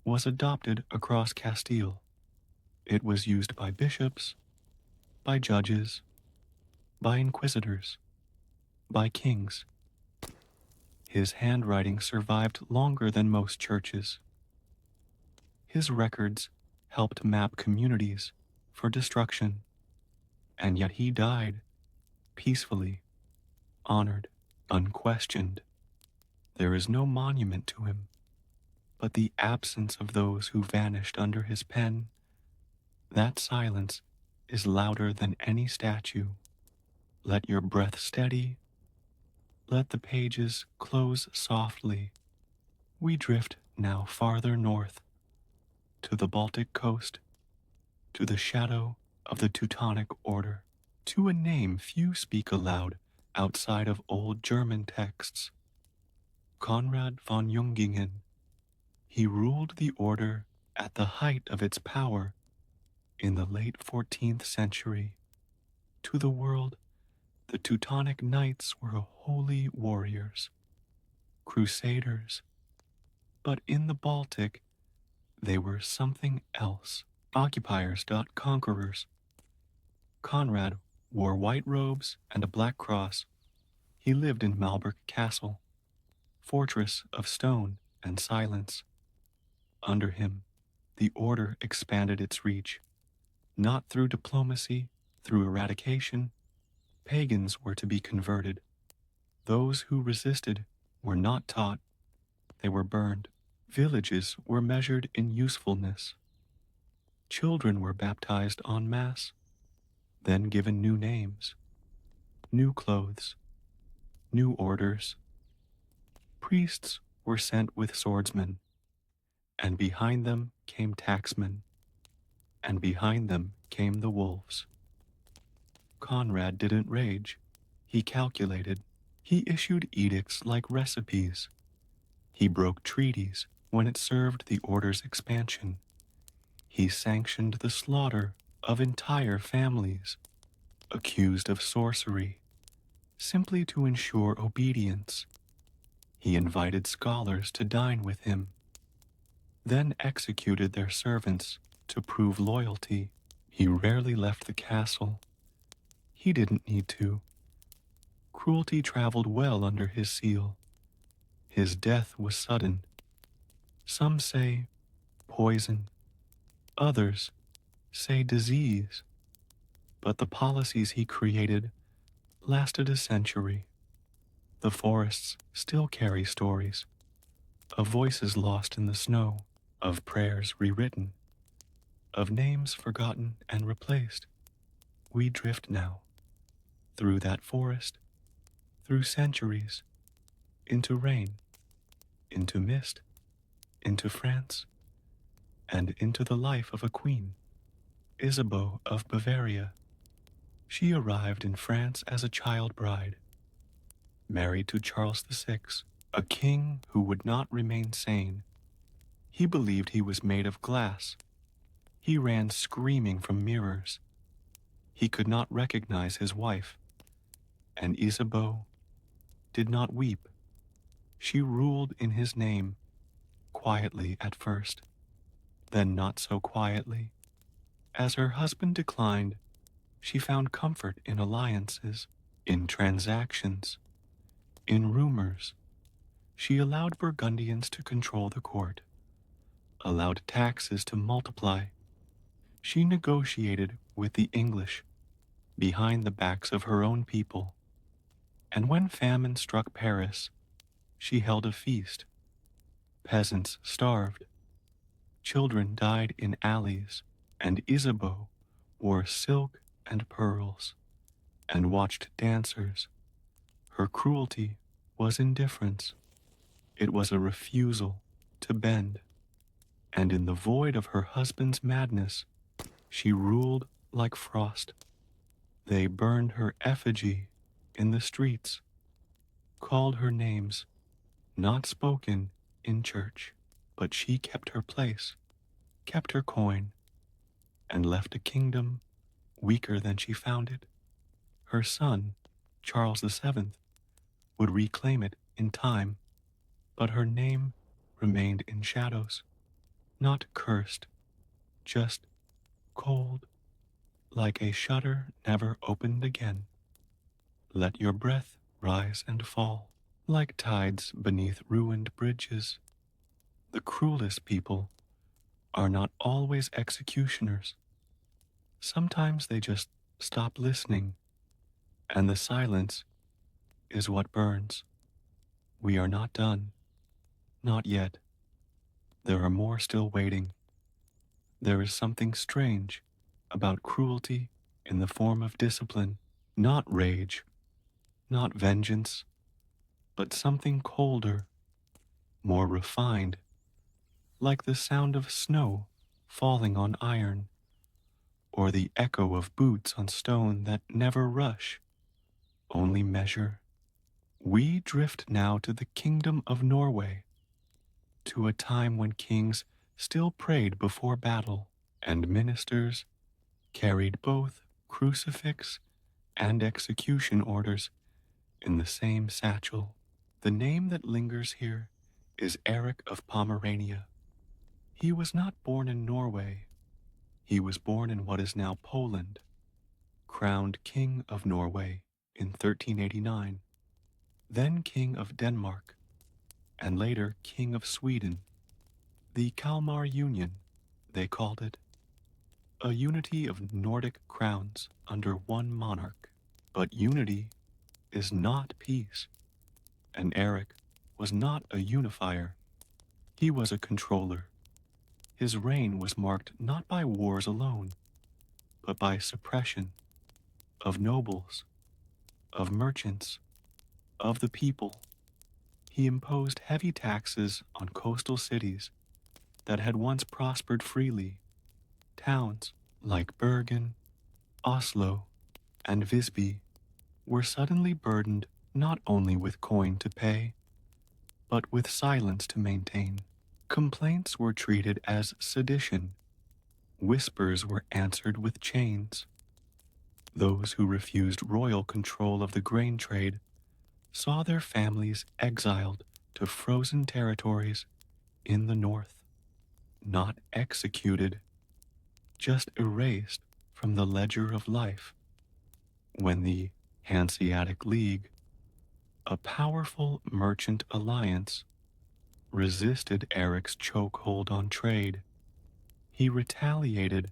was adopted across Castile. It was used by bishops, by judges, by inquisitors, by kings. His handwriting survived longer than most churches. His records helped map communities for destruction, and yet he died peacefully, honored, unquestioned. There is no monument to him, but the absence of those who vanished under his pen. That silence is louder than any statue. Let your breath steady. Let the pages close softly. We drift now farther north, to the Baltic coast, to the shadow of the Teutonic Order, to a name few speak aloud outside of old German texts. Konrad von Jungingen. He ruled the order at the height of its power in the late 14th century. To the world, the Teutonic Knights were holy warriors, crusaders, but in the Baltic, they were something else, occupiers, not conquerors. Conrad wore white robes and a black cross. He lived in Malberg Castle, fortress of stone and silence. Under him, the order expanded its reach, not through diplomacy, through eradication. Pagans were to be converted. Those who resisted were not taught, they were burned. Villages were measured in usefulness. Children were baptized en masse, then given new names, new clothes, new orders. Priests were sent with swordsmen, and behind them came tacksmen, and behind them came the wolves. Conrad didn't rage, he calculated. He issued edicts like recipes. He broke treaties when it served the order's expansion. He sanctioned the slaughter of entire families, accused of sorcery, simply to ensure obedience. He invited scholars to dine with him, then executed their servants to prove loyalty. He rarely left the castle. He didn't need to. Cruelty traveled well under his seal. His death was sudden. Some say poison, others say disease. But the policies he created lasted a century. The forests still carry stories of voices lost in the snow, of prayers rewritten, of names forgotten and replaced. We drift now, through that forest, through centuries, into rain, into mist, into France, and into the life of a queen, Isabeau of Bavaria. She arrived in France as a child bride, married to Charles VI, a king who would not remain sane. He believed he was made of glass. He ran screaming from mirrors. He could not recognize his wife, and Isabeau did not weep. She ruled in his name, quietly at first, then not so quietly. As her husband declined, she found comfort in alliances, in transactions, in rumors. She allowed Burgundians to control the court, allowed taxes to multiply. She negotiated with the English behind the backs of her own people. And when famine struck Paris, she held a feast. Peasants starved. Children died in alleys, and Isabeau wore silk and pearls and watched dancers. Her cruelty was indifference. It was a refusal to bend. And in the void of her husband's madness, she ruled like frost. They burned her effigy in the streets, called her names, not spoken in church, but she kept her place, kept her coin, and left a kingdom weaker than she found it. Her son, Charles VII, would reclaim it in time, but her name remained in shadows, not cursed, just cold, like a shutter never opened again. Let your breath rise and fall, like tides beneath ruined bridges. The cruelest people are not always executioners. Sometimes they just stop listening, and the silence is what burns. We are not done. Not yet. There are more still waiting. There is something strange about cruelty in the form of discipline, not rage, not vengeance, but something colder, more refined, like the sound of snow falling on iron, or the echo of boots on stone that never rush, only measure. We drift now to the kingdom of Norway, to a time when kings still prayed before battle, and ministers carried both crucifix and execution orders in the same satchel. The name that lingers here is Eric of Pomerania. He was not born in Norway. He was born in what is now Poland, crowned King of Norway in 1389, then King of Denmark, and later King of Sweden. The Kalmar Union, they called it, a unity of Nordic crowns under one monarch. But unity is not peace, and Eric was not a unifier. He was a controller. His reign was marked not by wars alone, but by suppression of nobles, of merchants, of the people. He imposed heavy taxes on coastal cities that had once prospered freely. Towns like Bergen, Oslo, and Visby were suddenly burdened not only with coin to pay, but with silence to maintain. Complaints were treated as sedition. Whispers were answered with chains. Those who refused royal control of the grain trade saw their families exiled to frozen territories in the north, not executed, just erased from the ledger of life. When the Hanseatic League, a powerful merchant alliance, resisted Eric's chokehold on trade, he retaliated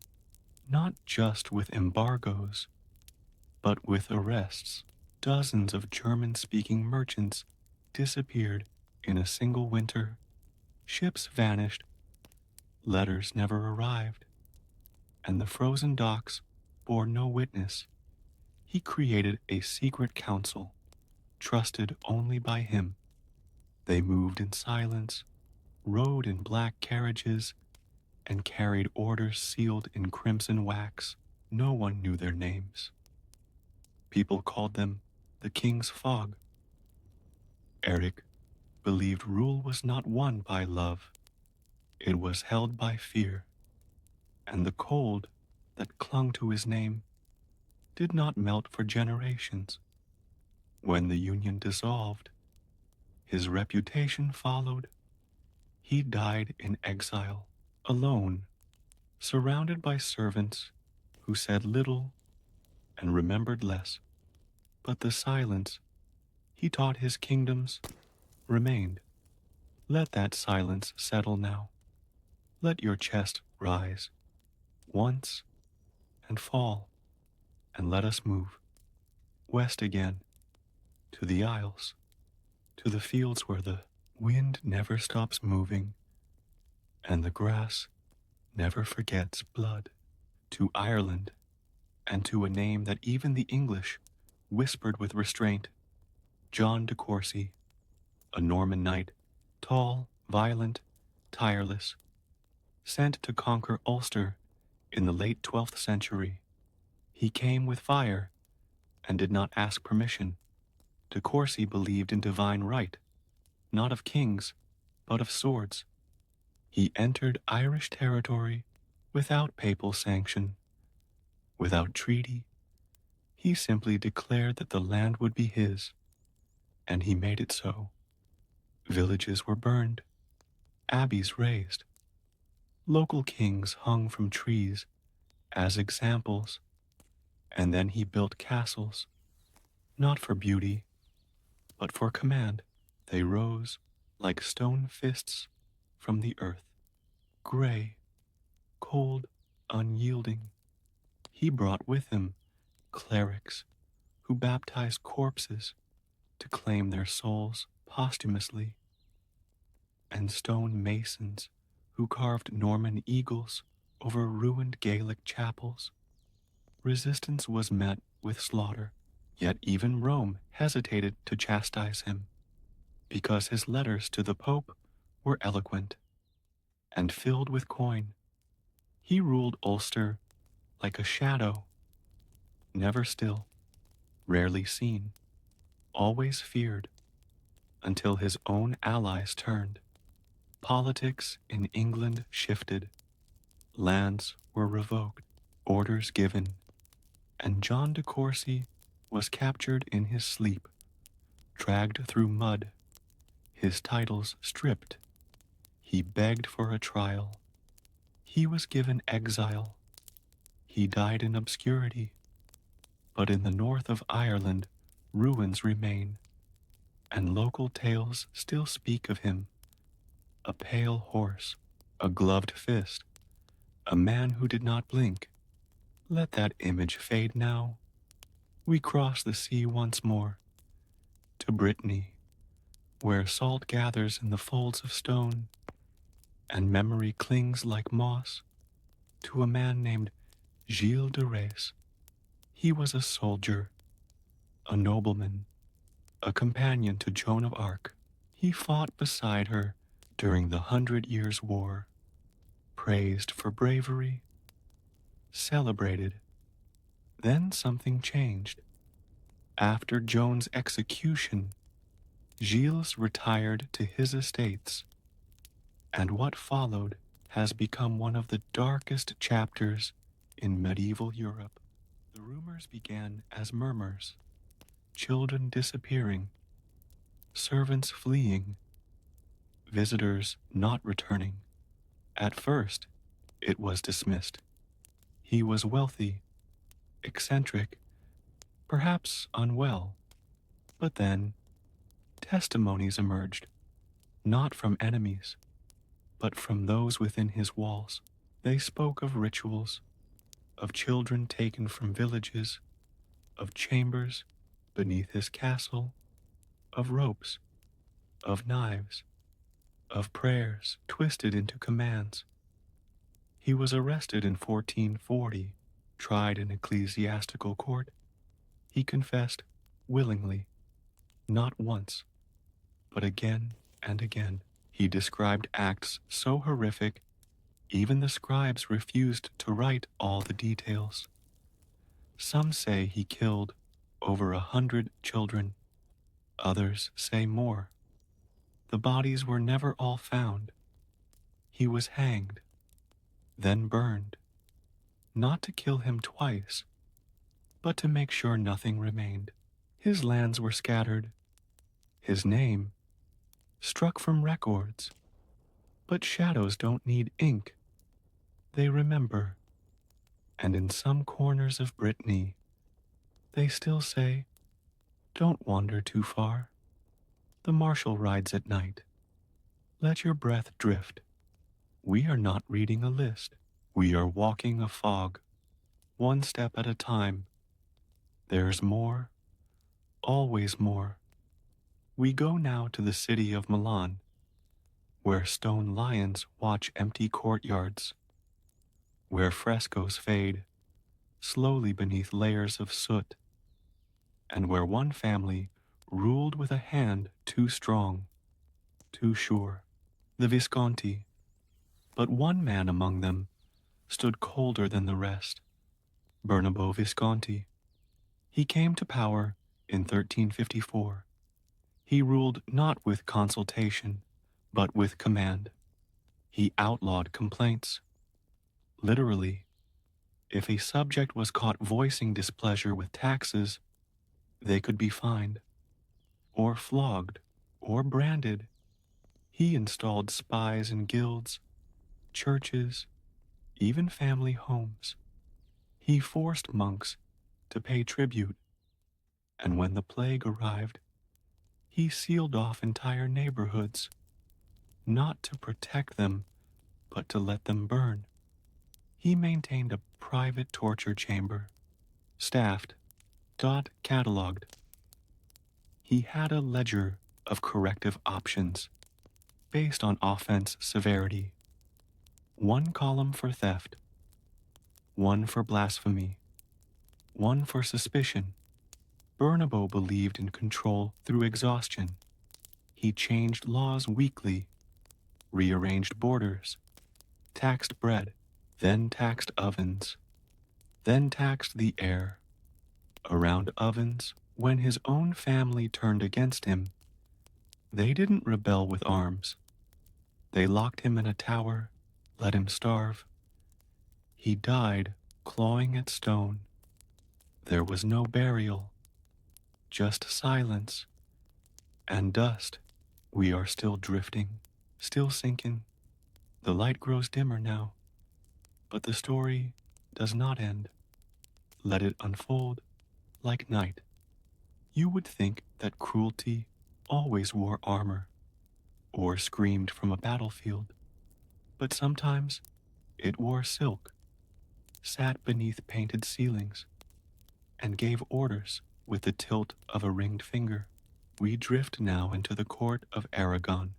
not just with embargoes, but with arrests. Dozens of German-speaking merchants disappeared in a single winter. Ships vanished, letters never arrived, and the frozen docks bore no witness. He created a secret council, trusted only by him. They moved in silence, rode in black carriages, and carried orders sealed in crimson wax. No one knew their names. People called them the King's Fog. Eric believed rule was not won by love. It was held by fear, and the cold that clung to his name did not melt for generations. When the Union dissolved, his reputation followed. He died in exile, alone, surrounded by servants who said little and remembered less. But the silence he taught his kingdoms remained. Let that silence settle now. Let your chest rise once and fall, and let us move west again to the Isles, to the fields where the wind never stops moving and the grass never forgets blood, to Ireland, and to a name that even the English whispered with restraint, John de Courcy, a Norman knight, tall, violent, tireless, sent to conquer Ulster in the late 12th century. He came with fire and did not ask permission. De Courcy believed in divine right, not of kings, but of swords. He entered Irish territory without papal sanction, without treaty. He simply declared that the land would be his, and he made it so. Villages were burned, abbeys razed, local kings hung from trees as examples, and then he built castles, not for beauty, but for command. They rose like stone fists from the earth, gray, cold, unyielding. He brought with him clerics who baptized corpses to claim their souls posthumously, and stone masons who carved Norman eagles over ruined Gaelic chapels. Resistance was met with slaughter, yet even Rome hesitated to chastise him, because his letters to the Pope were eloquent and filled with coin. He ruled Ulster like a shadow, never still, rarely seen, always feared, until his own allies turned. Politics in England shifted, lands were revoked, orders given, and John de Courcy was captured in his sleep, dragged through mud, his titles stripped. He begged for a trial. He was given exile. He died in obscurity. But in the north of Ireland, ruins remain, and local tales still speak of him. A pale horse, a gloved fist, a man who did not blink. Let that image fade now. We cross the sea once more, to Brittany, where salt gathers in the folds of stone, and memory clings like moss to a man named Gilles de Rais. He was a soldier, a nobleman, a companion to Joan of Arc. He fought beside her during the 100 Years' War, praised for bravery, celebrated. Then something changed. After Joan's execution, Gilles retired to his estates, and what followed has become one of the darkest chapters in medieval Europe. The rumors began as murmurs, children disappearing, servants fleeing, visitors not returning. At first, it was dismissed. He was wealthy, eccentric, perhaps unwell. But then, testimonies emerged, not from enemies, but from those within his walls. They spoke of rituals, of children taken from villages, of chambers beneath his castle, of ropes, of knives, of prayers twisted into commands. He was arrested in 1440, tried in ecclesiastical court. He confessed willingly, not once, but again and again. He described acts so horrific, even the scribes refused to write all the details. Some say he killed over 100 children. Others say more. The bodies were never all found. He was hanged, then burned, not to kill him twice, but to make sure nothing remained. His lands were scattered, his name struck from records. But shadows don't need ink. They remember. And in some corners of Brittany, they still say, don't wander too far. The marshal rides at night. Let your breath drift. We are not reading a list. We are walking a fog, one step at a time. There's more, always more. We go now to the city of Milan, where stone lions watch empty courtyards, where frescoes fade slowly beneath layers of soot, and where one family ruled with a hand too strong, too sure, the Visconti. But one man among them stood colder than the rest, Bernabo Visconti. He came to power in 1354. He ruled not with consultation, but with command. He outlawed complaints. Literally, if a subject was caught voicing displeasure with taxes, they could be fined, or flogged, or branded. He installed spies in guilds, churches, even family homes. He forced monks to pay tribute. And when the plague arrived, he sealed off entire neighborhoods, not to protect them, but to let them burn. He maintained a private torture chamber, staffed, cataloged. He had a ledger of corrective options based on offense severity. One column for theft, one for blasphemy, one for suspicion. Bernabo believed in control through exhaustion. He changed laws weekly, rearranged borders, taxed bread, then taxed ovens, then taxed the air. Around ovens, when his own family turned against him, they didn't rebel with arms. They locked him in a tower, let him starve. He died clawing at stone. There was no burial, just silence and dust. We are still drifting, still sinking. The light grows dimmer now, but the story does not end. Let it unfold like night. You would think that cruelty always wore armor or screamed from a battlefield, but sometimes it wore silk, sat beneath painted ceilings, and gave orders with the tilt of a ringed finger. We drift now into the court of Aragon,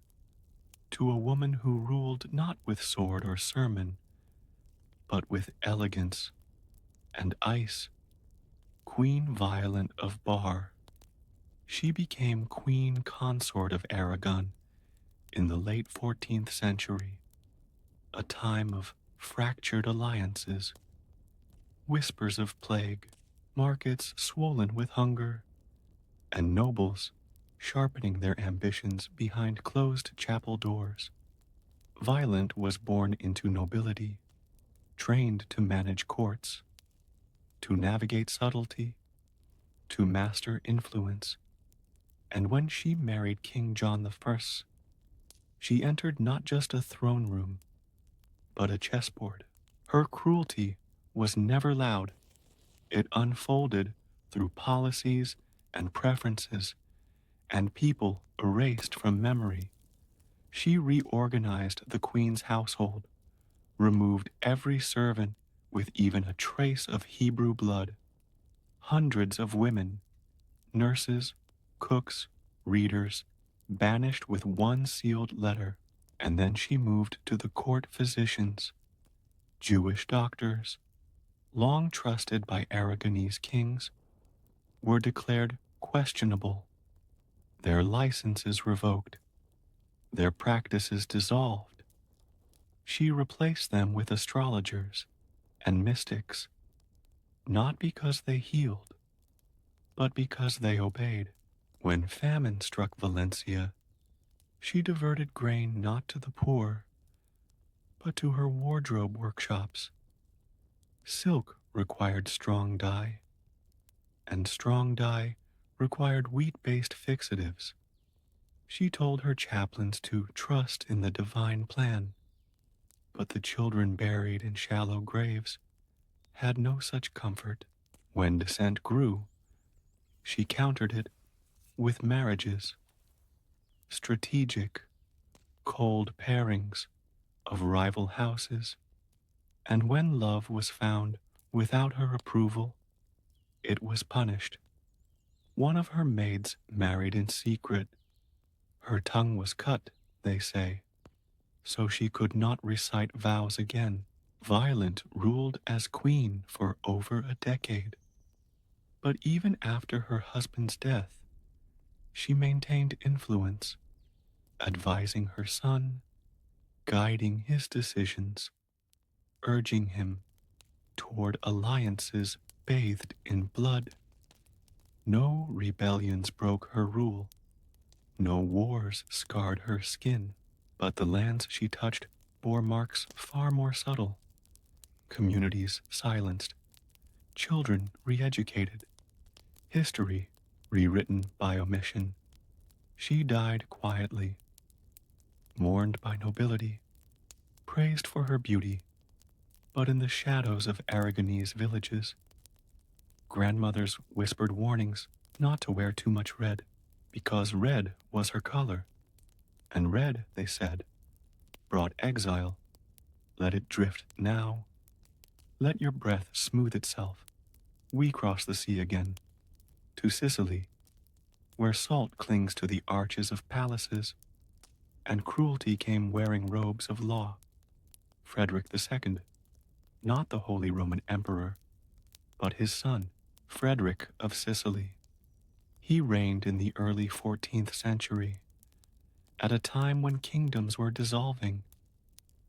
to a woman who ruled not with sword or sermon, but with elegance and ice, Queen Violent of Bar. She became queen consort of Aragon in the late 14th century, a time of fractured alliances, whispers of plague, markets swollen with hunger, and nobles sharpening their ambitions behind closed chapel doors. Violent was born into nobility, trained to manage courts, to navigate subtlety, to master influence. And when she married King John I, she entered not just a throne room, but a chessboard. Her cruelty was never loud. It unfolded through policies and preferences and people erased from memory. She reorganized the queen's household, removed every servant with even a trace of Hebrew blood. Hundreds of women, nurses, cooks, readers, banished with one sealed letter. And then she moved to the court physicians, Jewish doctors, long trusted by Aragonese kings, were declared questionable, their licenses revoked, their practices dissolved. She replaced them with astrologers and mystics, not because they healed, but because they obeyed. When famine struck Valencia, she diverted grain not to the poor, but to her wardrobe workshops. Silk required strong dye, and strong dye required wheat-based fixatives. She told her chaplains to trust in the divine plan, but the children buried in shallow graves had no such comfort. When dissent grew, she countered it with marriages, strategic, cold pairings of rival houses, and when love was found without her approval, it was punished. One of her maids married in secret. Her tongue was cut, they say, so she could not recite vows again. Violent ruled as queen for over a decade. But even after her husband's death, she maintained influence, advising her son, guiding his decisions, urging him toward alliances bathed in blood. No rebellions broke her rule, no wars scarred her skin, but the lands she touched bore marks far more subtle. Communities silenced, children re-educated, history rewritten by omission. She died quietly, mourned by nobility, praised for her beauty, but in the shadows of Aragonese villages. Grandmothers whispered warnings not to wear too much red, because red was her color, and red, they said, brought exile. Let it drift now. Let your breath smooth itself. We cross the sea again, to Sicily, where salt clings to the arches of palaces, and cruelty came wearing robes of law. Frederick II, not the Holy Roman Emperor, but his son, Frederick of Sicily. He reigned in the early 14th century, at a time when kingdoms were dissolving,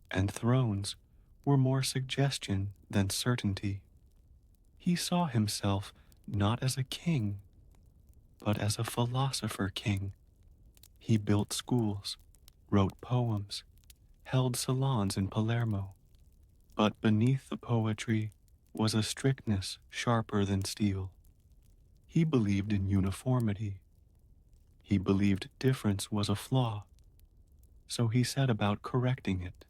and thrones were more suggestion than certainty. He saw himself not as a king, but as a philosopher king. He built schools, wrote poems, held salons in Palermo. But beneath the poetry was a strictness sharper than steel. He believed in uniformity. He believed difference was a flaw, so he set about correcting it.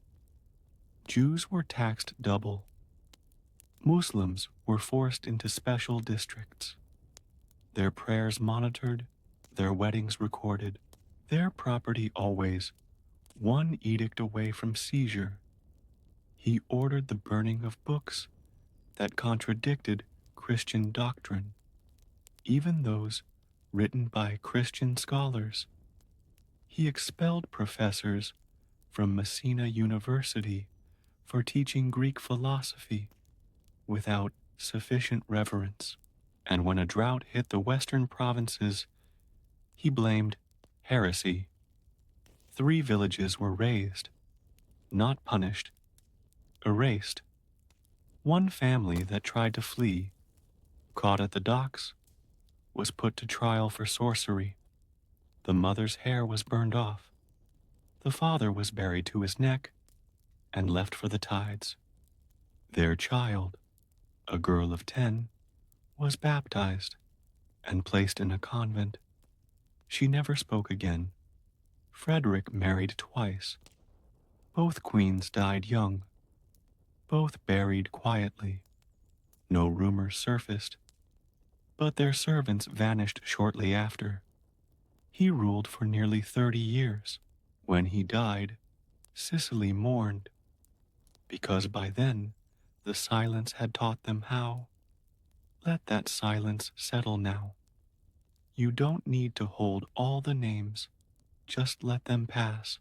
Jews were taxed double. Muslims were forced into special districts, their prayers monitored, their weddings recorded, their property always one edict away from seizure. He ordered the burning of books that contradicted Christian doctrine, even those written by Christian scholars. He expelled professors from Messina University for teaching Greek philosophy without sufficient reverence. And when a drought hit the western provinces, he blamed heresy. 3 villages were razed, not punished, erased. One family that tried to flee, caught at the docks, was put to trial for sorcery. The mother's hair was burned off. The father was buried to his neck and left for the tides. Their child, a girl of 10, was baptized and placed in a convent. She never spoke again. Frederick married twice. Both queens died young, both buried quietly. No rumors surfaced, but their servants vanished shortly after. He ruled for nearly 30 years. When he died, Sicily mourned, because by then the silence had taught them how. Let that silence settle now. You don't need to hold all the names, just let them pass.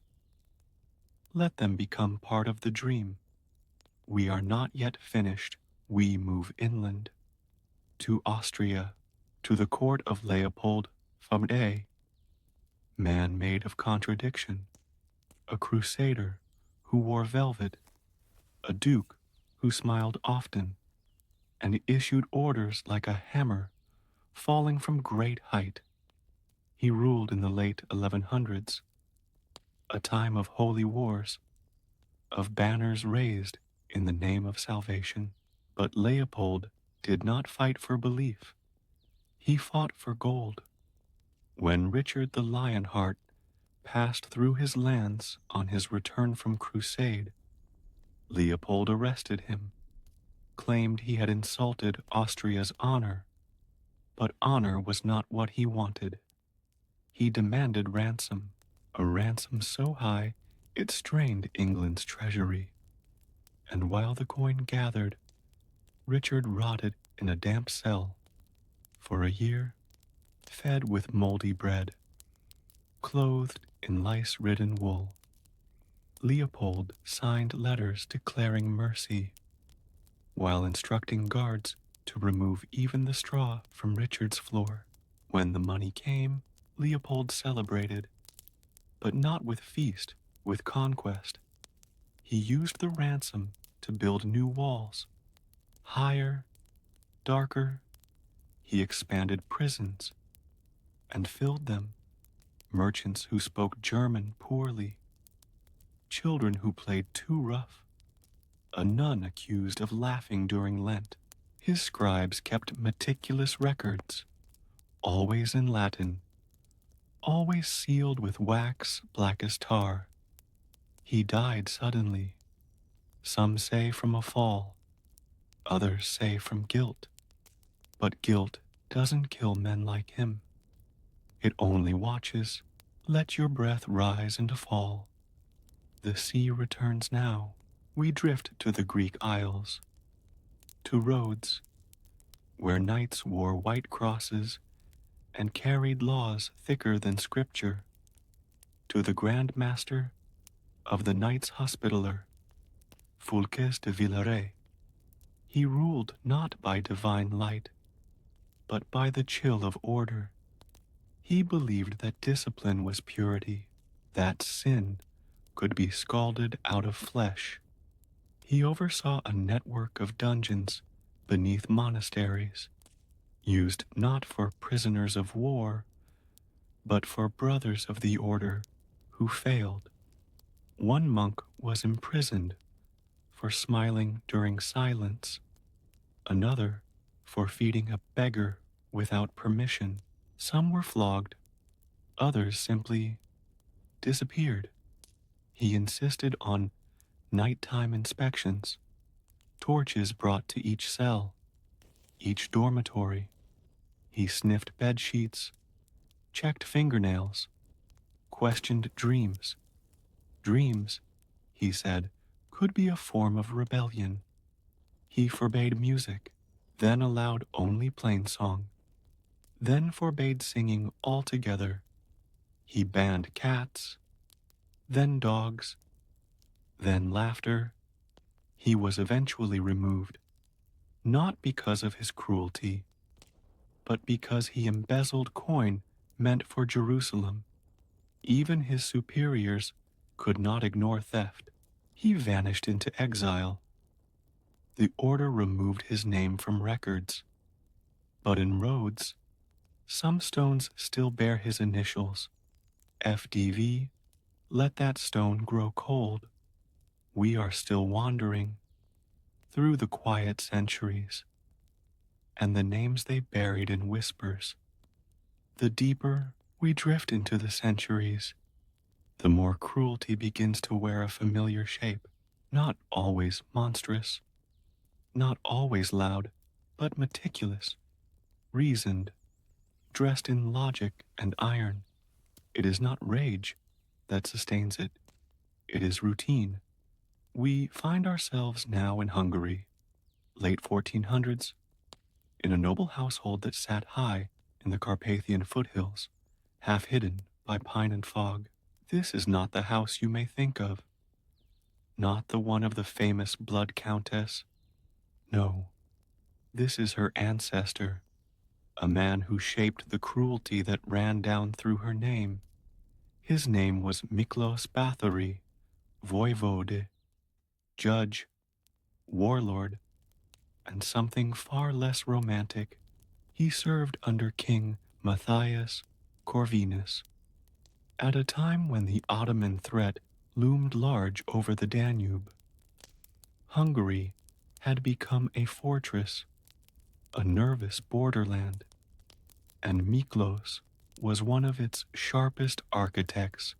Let them become part of the dream. We are not yet finished. We move inland, to Austria, to the court of Leopold Fabde, man made of contradiction, a crusader who wore velvet, a duke who smiled often, and issued orders like a hammer falling from great height. He ruled in the late 1100s, a time of holy wars, of banners raised in the name of salvation. But Leopold did not fight for belief. He fought for gold. When Richard the Lionheart passed through his lands on his return from crusade, Leopold arrested him, claimed he had insulted Austria's honor, but honor was not what he wanted. He demanded ransom, a ransom so high it strained England's treasury. And while the coin gathered, Richard rotted in a damp cell for a year, fed with moldy bread, clothed in lice-ridden wool. Leopold signed letters declaring mercy, while instructing guards to remove even the straw from Richard's floor. When the money came, Leopold celebrated, but not with feast, with conquest. He used the ransom to build new walls, higher, darker. He expanded prisons and filled them. Merchants who spoke German poorly, children who played too rough, a nun accused of laughing during Lent. His scribes kept meticulous records, always in Latin, always sealed with wax black as tar. He died suddenly. Some say from a fall, others say from guilt. But guilt doesn't kill men like him. It only watches. Let your breath rise and fall. The sea returns now. We drift to the Greek Isles, to Rhodes, where knights wore white crosses and carried laws thicker than scripture, to the Grand Master of the Knights Hospitaller, Fulques de Villaret. He ruled not by divine light, but by the chill of order. He believed that discipline was purity, that sin could be scalded out of flesh. He oversaw a network of dungeons beneath monasteries, used not for prisoners of war, but for brothers of the order who failed. One monk was imprisoned for smiling during silence, another for feeding a beggar without permission. Some were flogged, others simply disappeared. He insisted on nighttime inspections, torches brought to each cell, each dormitory. He sniffed bed sheets, checked fingernails, questioned dreams. Dreams, he said, could be a form of rebellion. He forbade music, then allowed only plain song, then forbade singing altogether. He banned cats, then dogs, then laughter. He was eventually removed, not because of his cruelty, but because he embezzled coin meant for Jerusalem. Even his superiors could not ignore theft. He vanished into exile. The order removed his name from records. But in Rhodes, some stones still bear his initials. FDV, let that stone grow cold. We are still wandering through the quiet centuries, and the names they buried in whispers. The deeper we drift into the centuries, the more cruelty begins to wear a familiar shape, not always monstrous, not always loud, but meticulous, reasoned, dressed in logic and iron. It is not rage that sustains it. It is routine. We find ourselves now in Hungary, late 1400s, in a noble household that sat high in the Carpathian foothills, half hidden by pine and fog. This is not the house you may think of, not the one of the famous blood countess. No, this is her ancestor, a man who shaped the cruelty that ran down through her name. His name was Miklos Bathory, voivode, judge, warlord, and something far less romantic. He served under King Matthias Corvinus at a time when the Ottoman threat loomed large over the Danube. Hungary had become a fortress, a nervous borderland, and Miklos was one of its sharpest architects.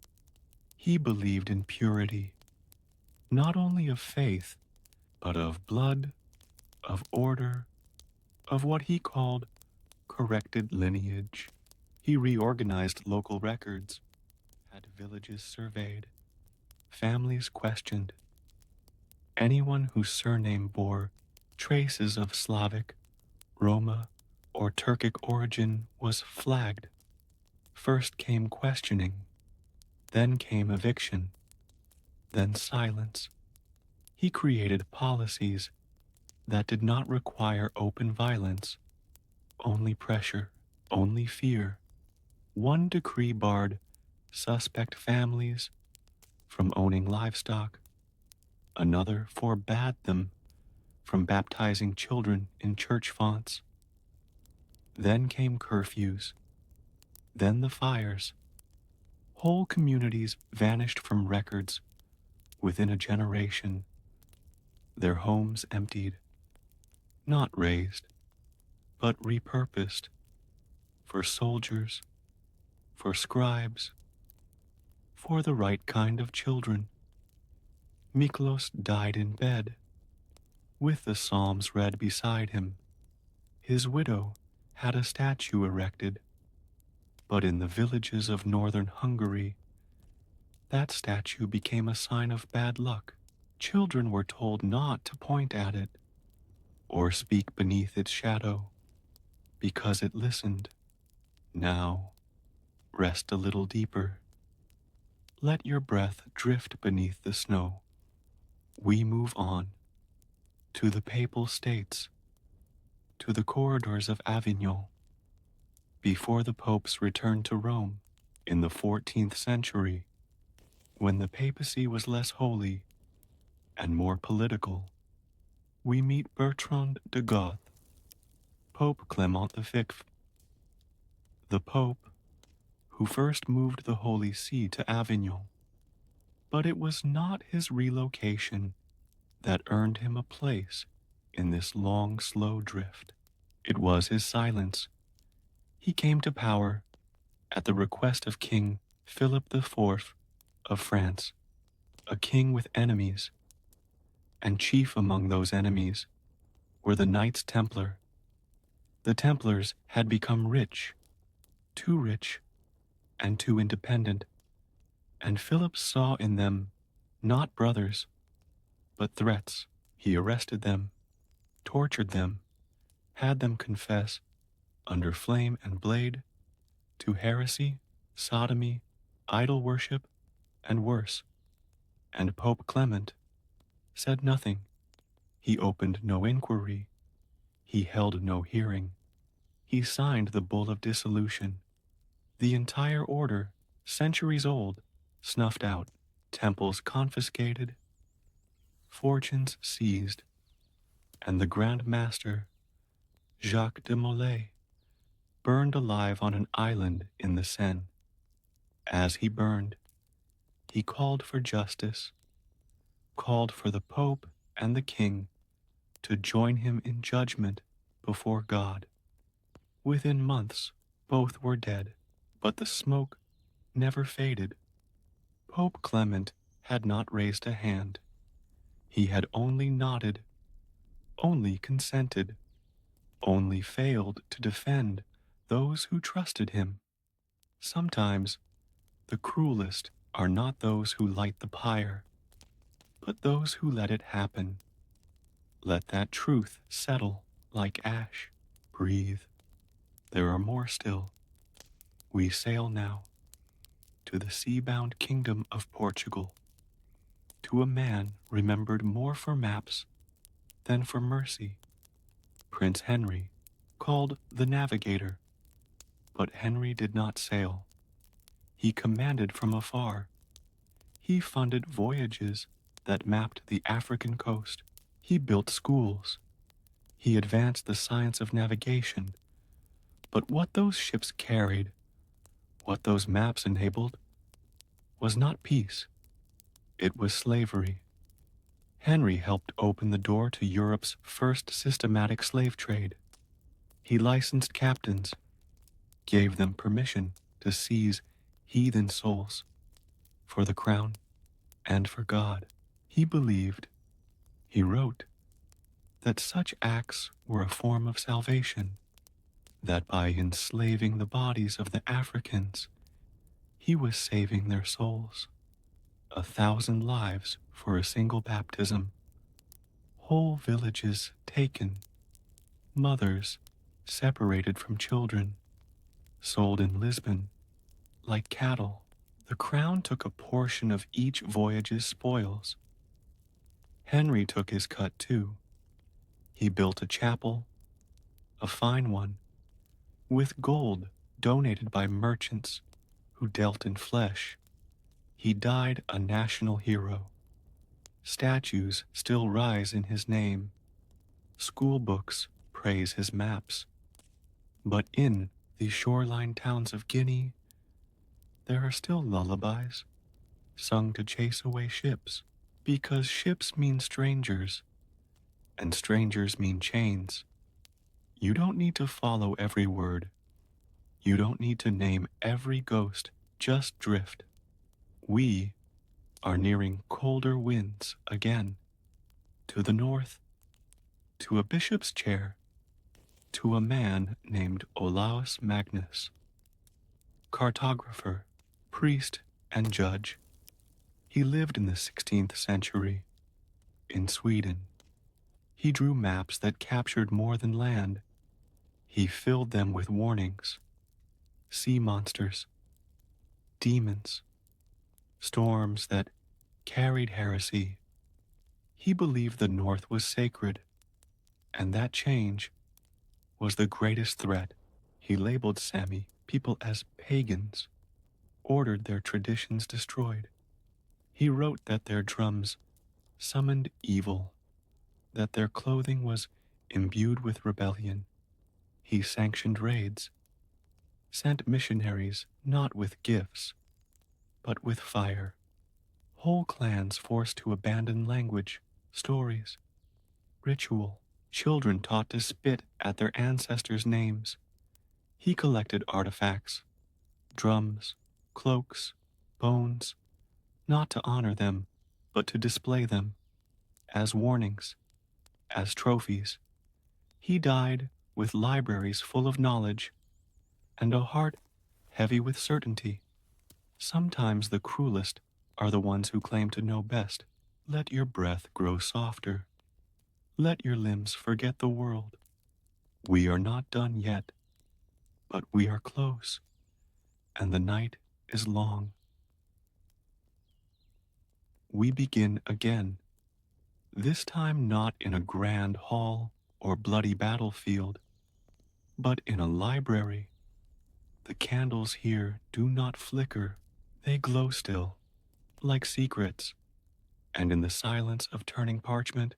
He believed in purity, not only of faith, but of blood, of order, of what he called corrected lineage. He reorganized local records, had villages surveyed, families questioned. Anyone whose surname bore traces of Slavic, Roma, or Turkic origin was flagged. First came questioning, then came eviction, then silence. He created policies that did not require open violence, only pressure, only fear. One decree barred suspect families from owning livestock. Another forbade them from baptizing children in church fonts. Then came curfews. Then the fires. Whole communities vanished from records within a generation. Their homes emptied, not razed, but repurposed for soldiers, for scribes, for the right kind of children. Miklos died in bed, with the Psalms read beside him. His widow had a statue erected, but in the villages of northern Hungary, that statue became a sign of bad luck. Children were told not to point at it or speak beneath its shadow because it listened. Now, rest a little deeper. Let your breath drift beneath the snow. We move on to the Papal States, to the corridors of Avignon, before the popes returned to Rome in the 14th century, when the papacy was less holy and more political. We meet Bertrand de Goth, Pope Clement V, the pope who first moved the Holy See to Avignon. But it was not his relocation that earned him a place in this long, slow drift. It was his silence. He came to power at the request of King Philip IV of France, a king with enemies, and chief among those enemies were the Knights Templar. The Templars had become rich, too and too independent, and Philip saw in them not brothers, but threats. He arrested them, tortured them, had them confess, under flame and blade, to heresy, sodomy, idol worship, and worse. And Pope Clement said nothing. He opened no inquiry. He held no hearing. He signed the bull of dissolution. The entire order, centuries old, snuffed out, temples confiscated, fortunes seized, and the Grand Master, Jacques de Molay, burned alive on an island in the Seine. As he burned, he called for justice, called for the Pope and the King to join him in judgment before God. Within months, both were dead, but the smoke never faded. Pope Clement had not raised a hand. He had only nodded, only consented, only failed to defend those who trusted him. Sometimes the cruelest are not those who light the pyre, but those who let it happen. Let that truth settle like ash. Breathe. There are more still. We sail now to the sea-bound kingdom of Portugal, to a man remembered more for maps than for mercy, Prince Henry, called the Navigator. But Henry did not sail. He commanded from afar. He funded voyages that mapped the African coast. He built schools. He advanced the science of navigation. But what those ships carried, what those maps enabled, was not peace. It was slavery. Henry helped open the door to Europe's first systematic slave trade. He licensed captains, gave them permission to seize heathen souls for the crown and for God. He believed, he wrote, that such acts were a form of salvation, that by enslaving the bodies of the Africans, he was saving their souls. 1,000 lives for a single baptism, whole villages taken, mothers separated from children, sold in Lisbon like cattle. The crown took a portion of each voyage's spoils. Henry took his cut too. He built a chapel, a fine one, with gold donated by merchants who dealt in flesh. He died a national hero. Statues still rise in his name. School books praise his maps. But in the shoreline towns of Guinea, there are still lullabies sung to chase away ships, because ships mean strangers, and strangers mean chains. You don't need to follow every word. You don't need to name every ghost. Just drift. We are nearing colder winds again. To the north, to a bishop's chair, to a man named Olaus Magnus, cartographer, priest, and judge. He lived in the 16th century in Sweden. He drew maps that captured more than land. He filled them with warnings, sea monsters, demons, storms that carried heresy. He believed the North was sacred, and that change was the greatest threat. He labeled Sami people as pagans, ordered their traditions destroyed. He wrote that their drums summoned evil, that their clothing was imbued with rebellion. He sanctioned raids, sent missionaries not with gifts, but with fire. Whole clans forced to abandon language, stories, ritual. Children taught to spit at their ancestors' names. He collected artifacts, drums, cloaks, bones, not to honor them, but to display them as warnings, as trophies. He died with libraries full of knowledge and a heart heavy with certainty. Sometimes the cruelest are the ones who claim to know best. Let your breath grow softer. Let your limbs forget the world. We are not done yet, but we are close, and the night is long. We begin again, this time not in a grand hall or bloody battlefield, but in a library. The candles here do not flicker, they glow still, like secrets, and in the silence of turning parchment,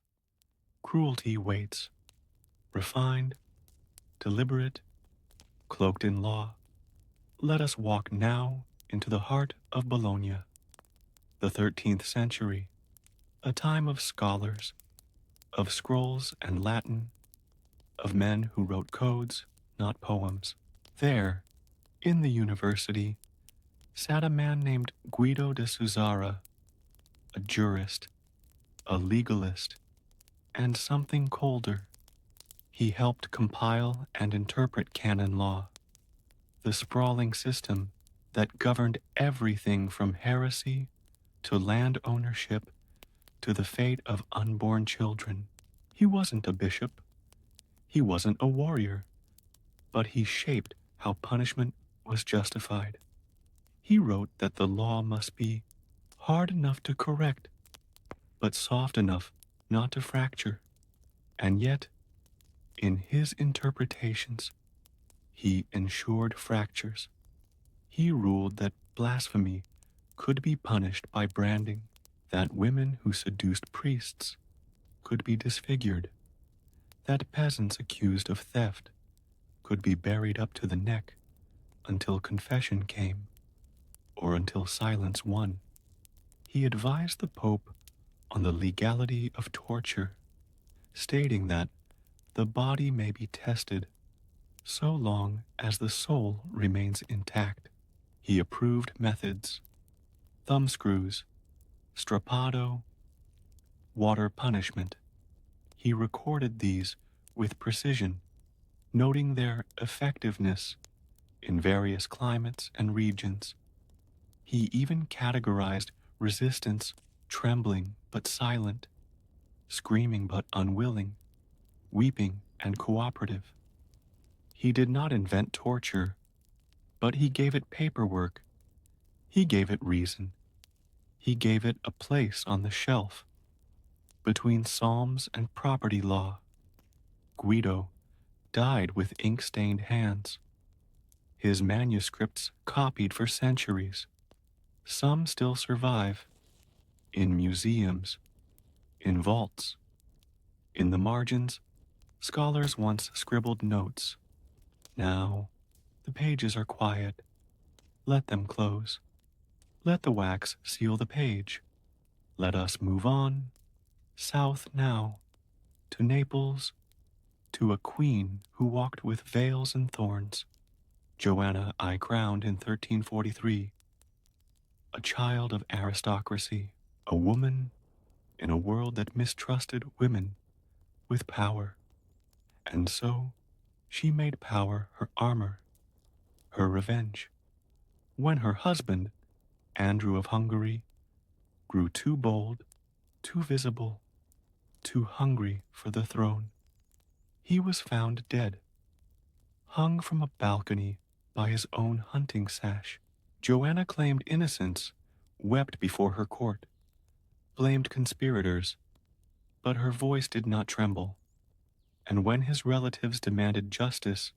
cruelty waits, refined, deliberate, cloaked in law. Let us walk now into the heart of Bologna, the 13th century, a time of scholars, of scrolls and Latin, of men who wrote codes, not poems. There, in the university, sat a man named Guido de Susara, a jurist, a legalist, and something colder. He helped compile and interpret canon law, the sprawling system that governed everything from heresy to land ownership to the fate of unborn children. He wasn't a bishop, he wasn't a warrior, but he shaped how punishment was justified. He wrote that the law must be hard enough to correct, but soft enough not to fracture. And yet, in his interpretations, he ensured fractures. He ruled that blasphemy could be punished by branding, that women who seduced priests could be disfigured, that peasants accused of theft could be buried up to the neck until confession came, or until silence won. He advised the Pope on the legality of torture, stating that the body may be tested so long as the soul remains intact. He approved methods, thumbscrews, strappado, water punishment. He recorded these with precision, noting their effectiveness in various climates and regions. He even categorized resistance, trembling but silent, screaming but unwilling, weeping and cooperative. He did not invent torture, but he gave it paperwork. He gave it reason. He gave it a place on the shelf between psalms and property law. Guido died with ink-stained hands, his manuscripts copied for centuries. Some still survive in museums, in vaults. In the margins, scholars once scribbled notes. Now, the pages are quiet. Let them close. Let the wax seal the page. Let us move on, south now, to Naples, to a queen who walked with veils and thorns. Joanna I crowned in 1343, a child of aristocracy, a woman in a world that mistrusted women with power. And so She made power her armor, her revenge. When her husband, Andrew of Hungary, grew too bold, too visible, too hungry for the throne, he was found dead, hung from a balcony by his own hunting sash. Joanna claimed innocence, wept before her court, blamed conspirators, but her voice did not tremble. And when his relatives demanded justice,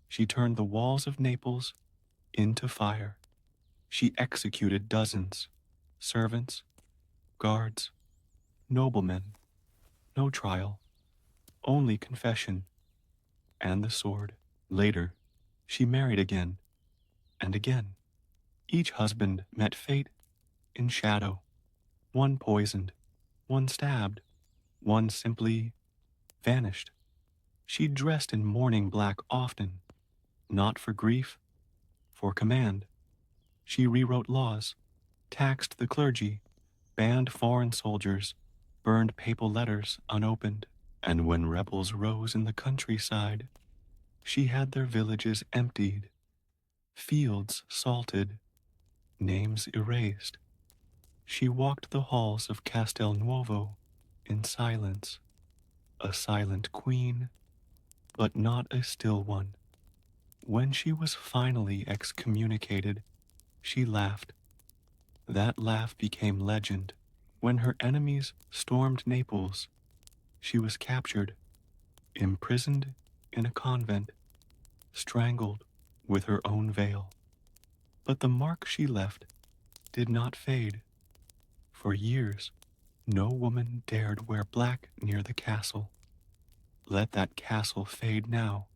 she turned the walls of Naples into fire. She executed dozens, servants, guards, noblemen. No trial, only confession and the sword. Later, she married again and again. Each husband met fate in shadow. One poisoned, one stabbed, one simply vanished. She dressed in mourning black often, not for grief, for command. She rewrote laws, taxed the clergy, banned foreign soldiers, burned papal letters unopened. And when rebels rose in the countryside, she had their villages emptied, fields salted, names erased. She walked the halls of Castelnuovo in silence, a silent queen, but not a still one. When she was finally excommunicated, she laughed. That laugh became legend. When her enemies stormed Naples, she was captured, imprisoned in a convent, strangled with her own veil. But the mark she left did not fade. For years, no woman dared wear black near the castle. Let that castle fade now.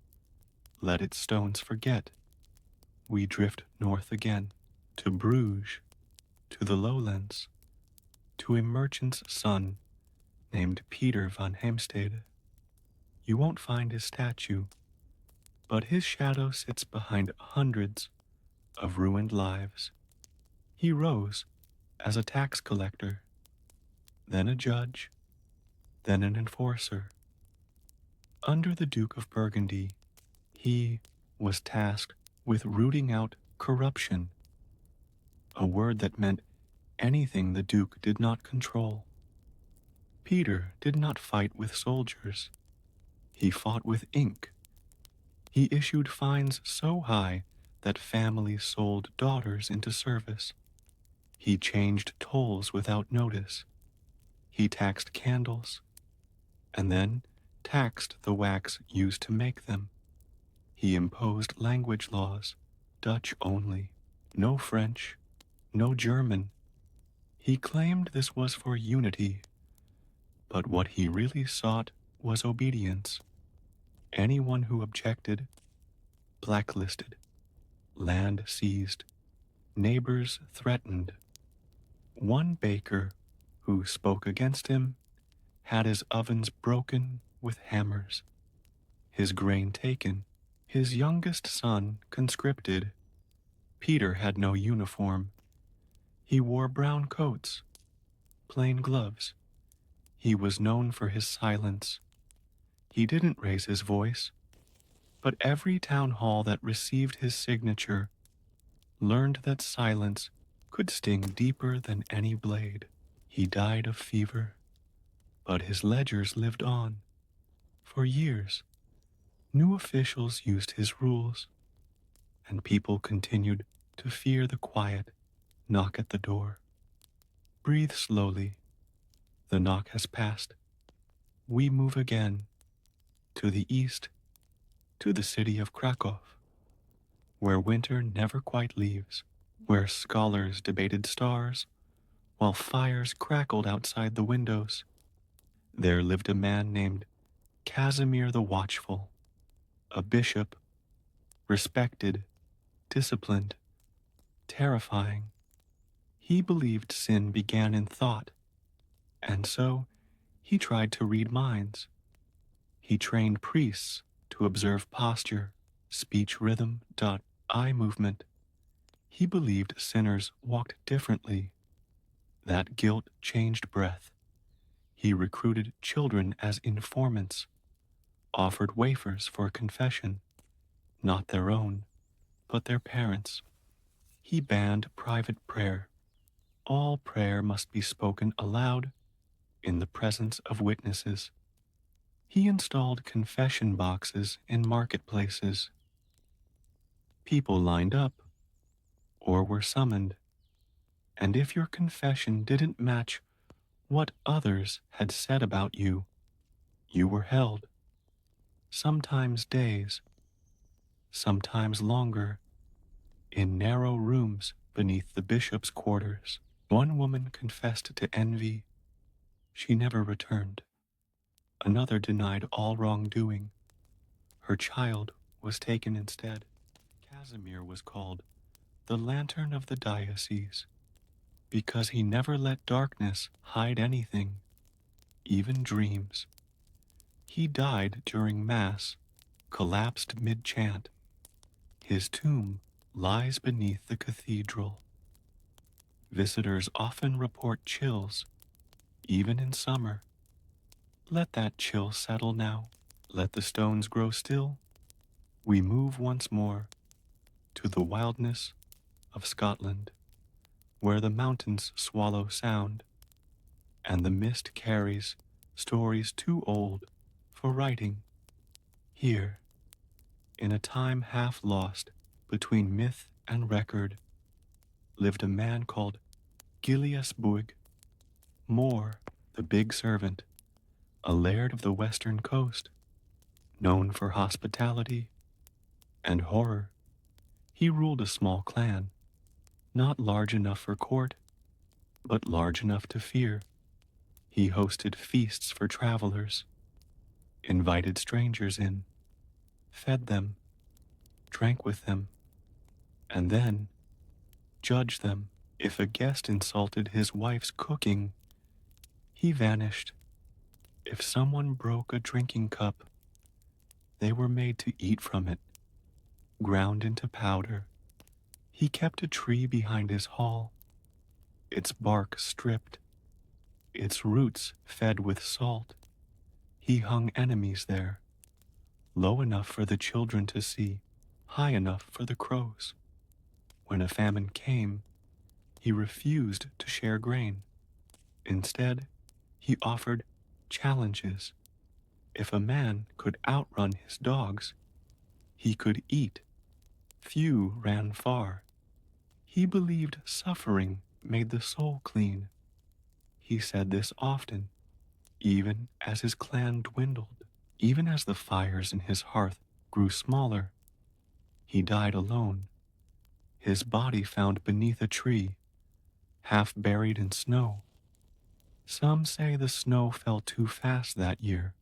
Let its stones forget. We drift north again, to Bruges, to the lowlands, to a merchant's son named Peter van Heemstede. You won't find his statue, but his shadow sits behind hundreds of ruined lives. He rose as a tax collector, then a judge, then an enforcer. Under the Duke of Burgundy, he was tasked with rooting out corruption, a word that meant anything the Duke did not control. Peter did not fight with soldiers. He fought with ink. He issued fines so high that families sold daughters into service. He changed tolls without notice. He taxed candles, and then taxed the wax used to make them. He imposed language laws, Dutch only, no French, no German. He claimed this was for unity, but what he really sought was obedience. Anyone who objected, blacklisted, land seized, neighbors threatened. One baker who spoke against him had his ovens broken with hammers, his grain taken, his youngest son conscripted. Peter had no uniform. He wore brown coats, plain gloves. He was known for his silence. He didn't raise his voice, but every town hall that received his signature learned that silence could sting deeper than any blade. He died of fever, but his ledgers lived on. For years, new officials used his rules, and people continued to fear the quiet knock at the door. Breathe slowly. The knock has passed. We move again, to the east, to the city of Krakow, where winter never quite leaves, where scholars debated stars, while fires crackled outside the windows. There lived a man named Casimir the Watchful, a bishop, respected, disciplined, terrifying. He believed sin began in thought, and so he tried to read minds. He trained priests to observe posture, speech rhythm, eye movement. He believed sinners walked differently, that guilt changed breath. He recruited children as informants, offered wafers for confession, not their own, but their parents'. He banned private prayer. All prayer must be spoken aloud in the presence of witnesses. He installed confession boxes in marketplaces. People lined up or were summoned, and if your confession didn't match what others had said about you, you were held, sometimes days, sometimes longer, in narrow rooms beneath the bishop's quarters. One woman confessed to envy. She never returned. Another denied all wrongdoing. Her child was taken instead. Casimir was called the lantern of the diocese because he never let darkness hide anything, even dreams. He died during Mass, collapsed mid-chant. His tomb lies beneath the cathedral. Visitors often report chills, even in summer. Let that chill settle now. Let the stones grow still. We move once more to the wildness of Scotland, where the mountains swallow sound, and the mist carries stories too old for writing. Here, in a time half lost between myth and record, lived a man called Gilias Buig, Moore, the big servant, a laird of the western coast, known for hospitality and horror. He ruled a small clan, not large enough for court, but large enough to fear. He hosted feasts for travelers, invited strangers in, fed them, drank with them, and then judged them. If a guest insulted his wife's cooking, he vanished. If someone broke a drinking cup, they were made to eat from it, ground into powder. He kept a tree behind his hall, its bark stripped, its roots fed with salt. He hung enemies there, low enough for the children to see, high enough for the crows. When a famine came, he refused to share grain. Instead, he offered challenges. If a man could outrun his dogs, he could eat. Few ran far. He believed suffering made the soul clean. He said this often, even as his clan dwindled, even as the fires in his hearth grew smaller. He died alone, his body found beneath a tree, half buried in snow. Some say the snow fell too fast that year.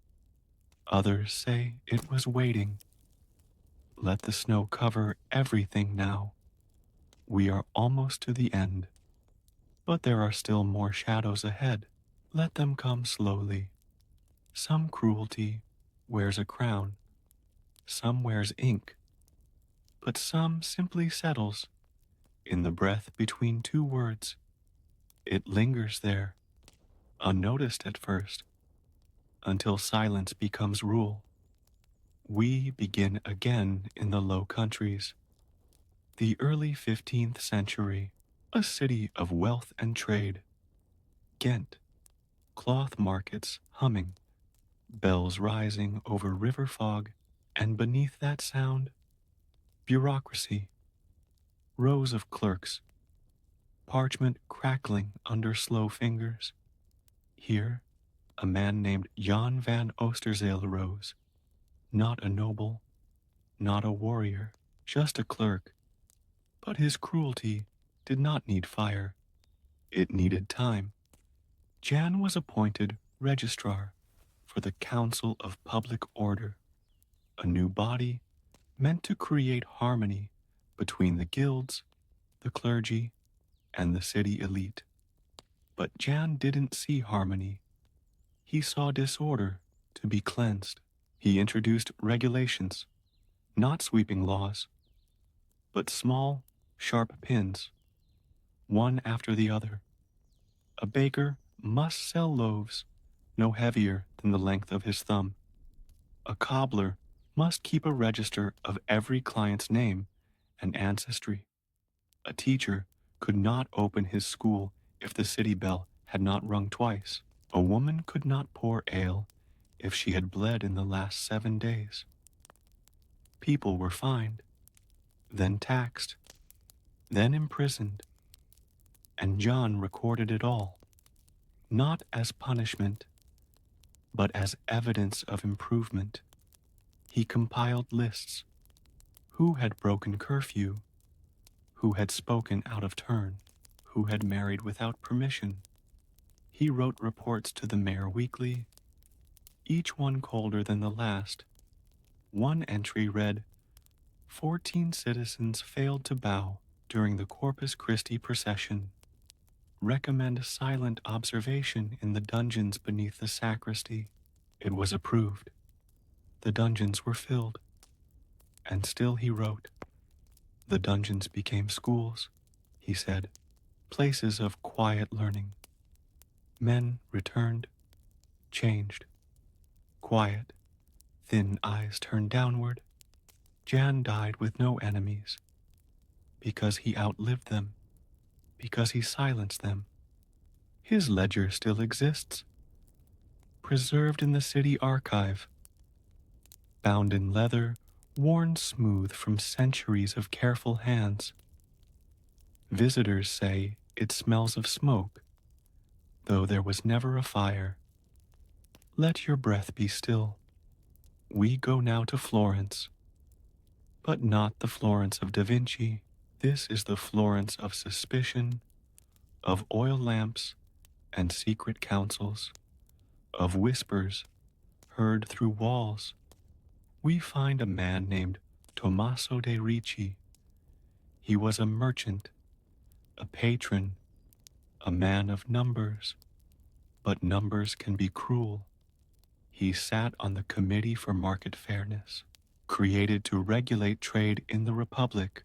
Others say it was waiting. Let the snow cover everything now. We are almost to the end, but there are still more shadows ahead. Let them come slowly. Some cruelty wears a crown, some wears ink, but some simply settles in the breath between two words. It lingers there, unnoticed at first, until silence becomes rule. We begin again in the Low Countries. The early 15th century, a city of wealth and trade. Ghent, cloth markets humming, bells rising over river fog, and beneath that sound, bureaucracy, rows of clerks, parchment crackling under slow fingers. Here, a man named Jan van Oosterzeel arose, not a noble, not a warrior, just a clerk. But his cruelty did not need fire. It needed time. Jan was appointed registrar for the Council of Public Order, a new body meant to create harmony between the guilds, the clergy, and the city elite. But Jan didn't see harmony. He saw disorder to be cleansed. He introduced regulations, not sweeping laws, but small, sharp pins, one after the other. A baker must sell loaves no heavier than the length of his thumb. A cobbler must keep a register of every client's name and ancestry. A teacher could not open his school if the city bell had not rung twice. A woman could not pour ale if she had bled in the last 7 days. People were fined, then taxed, then imprisoned, and John recorded it all, not as punishment, but as evidence of improvement. He compiled lists: who had broken curfew, who had spoken out of turn, who had married without permission. He wrote reports to the mayor weekly, each one colder than the last. One entry read, 14 citizens failed to bow during the Corpus Christi procession. Recommend silent observation in the dungeons beneath the sacristy. It was approved. The dungeons were filled. And still he wrote. The dungeons became schools, he said, places of quiet learning. Men returned, changed. Quiet, thin eyes turned downward. Jan died with no enemies, because he outlived them, because he silenced them. His ledger still exists, preserved in the city archive, bound in leather, worn smooth from centuries of careful hands. Visitors say it smells of smoke, though there was never a fire. Let your breath be still. We go now to Florence, but not the Florence of Da Vinci. This is the Florence of suspicion, of oil lamps and secret councils, of whispers heard through walls. We find a man named Tommaso de' Ricci. He was a merchant, a patron, a man of numbers, but numbers can be cruel. He sat on the Committee for Market Fairness, created to regulate trade in the Republic,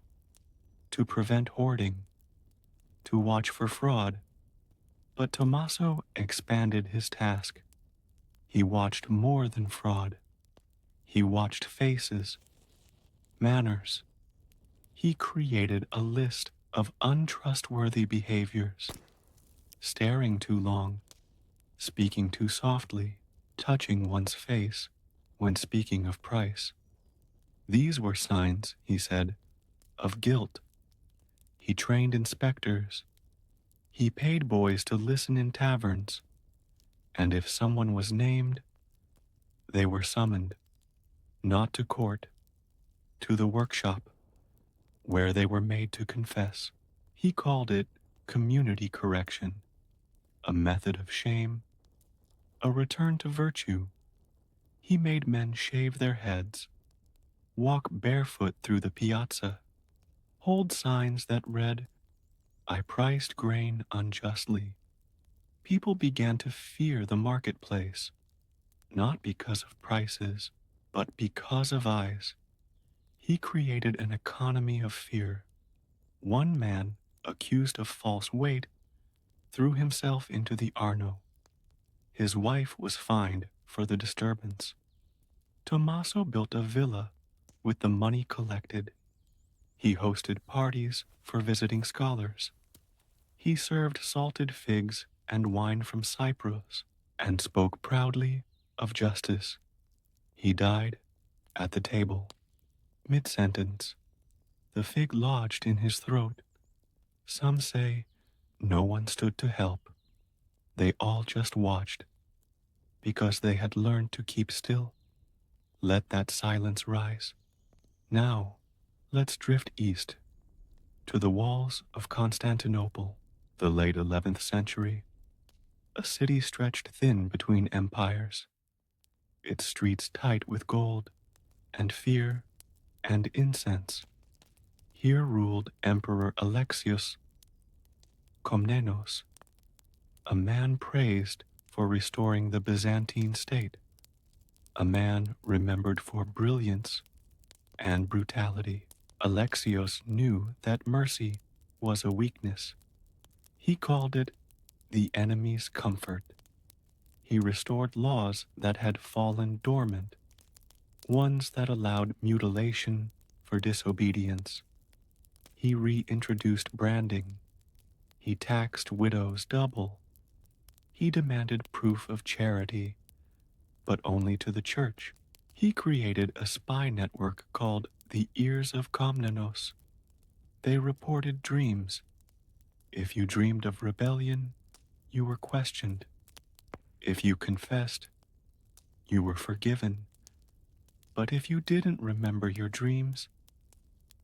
to prevent hoarding, to watch for fraud. But Tommaso expanded his task. He watched more than fraud. He watched faces, manners. He created a list of untrustworthy behaviors: staring too long, speaking too softly, touching one's face when speaking of price. These were signs, he said, of guilt. He trained inspectors. He paid boys to listen in taverns, and if someone was named, they were summoned, not to court, to the workshop, where they were made to confess. He called it community correction, a method of shame, a return to virtue. He made men shave their heads, walk barefoot through the piazza, hold signs that read, I priced grain unjustly. People began to fear the marketplace, not because of prices, but because of eyes. He created an economy of fear. One man, accused of false weight, threw himself into the Arno. His wife was fined for the disturbance. Tommaso built a villa with the money collected. He hosted parties for visiting scholars. He served salted figs and wine from Cyprus and spoke proudly of justice. He died at the table, mid-sentence, the fig lodged in his throat. Some say no one stood to help. They all just watched, because they had learned to keep still. Let that silence rise. Now, let's drift east, to the walls of Constantinople, the late 11th century, a city stretched thin between empires, its streets tight with gold and fear and incense. Here ruled Emperor Alexius Komnenos, a man praised for restoring the Byzantine state, a man remembered for brilliance and brutality. Alexios knew that mercy was a weakness. He called it the enemy's comfort. He restored laws that had fallen dormant, ones that allowed mutilation for disobedience. He reintroduced branding. He taxed widows double. He demanded proof of charity, but only to the church. He created a spy network called the Ears of Komnenos. They reported dreams. If you dreamed of rebellion, you were questioned. If you confessed, you were forgiven. But if you didn't remember your dreams,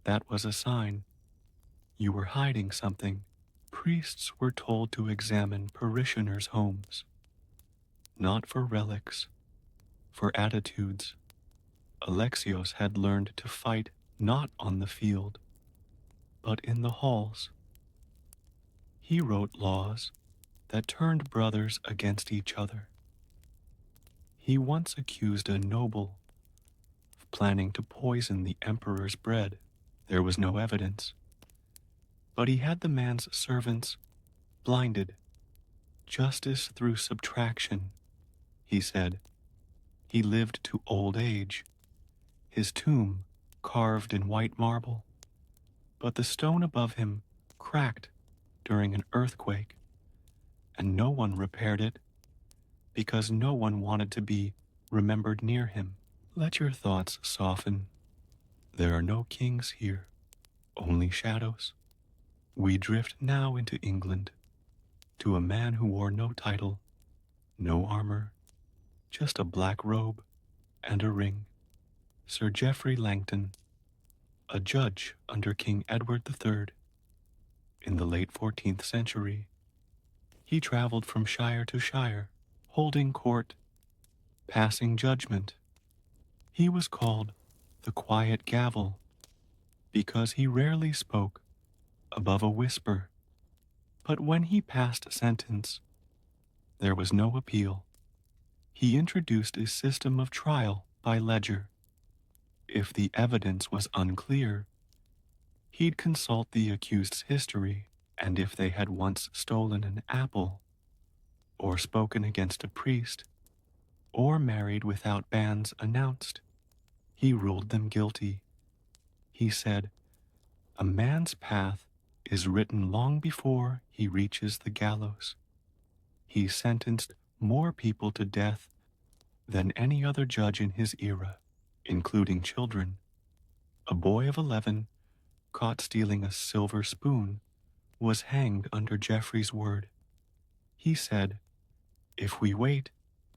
that was a sign you were hiding something. Priests were told to examine parishioners' homes, not for relics, for attitudes. Alexios had learned to fight not on the field, but in the halls. He wrote laws that turned brothers against each other. He once accused a noble of planning to poison the emperor's bread. There was no evidence, but he had the man's servants blinded. Justice through subtraction, he said. He lived to old age, his tomb carved in white marble, but the stone above him cracked during an earthquake, and no one repaired it because no one wanted to be remembered near him. Let your thoughts soften. There are no kings here, only shadows. We drift now into England, to a man who wore no title, no armor, just a black robe and a ring. Sir Geoffrey Langton, a judge under King Edward III in the late 14th century. He traveled from shire to shire, holding court, passing judgment. He was called the Quiet Gavel because he rarely spoke above a whisper. But when he passed sentence, there was no appeal. He introduced a system of trial by ledger. If the evidence was unclear, he'd consult the accused's history, and if they had once stolen an apple, or spoken against a priest, or married without banns announced, he ruled them guilty. He said, "A man's path is written long before he reaches the gallows." He sentenced more people to death than any other judge in his era, including children. A boy of 11, caught stealing a silver spoon, was hanged under Geoffrey's word. He said, "If we wait,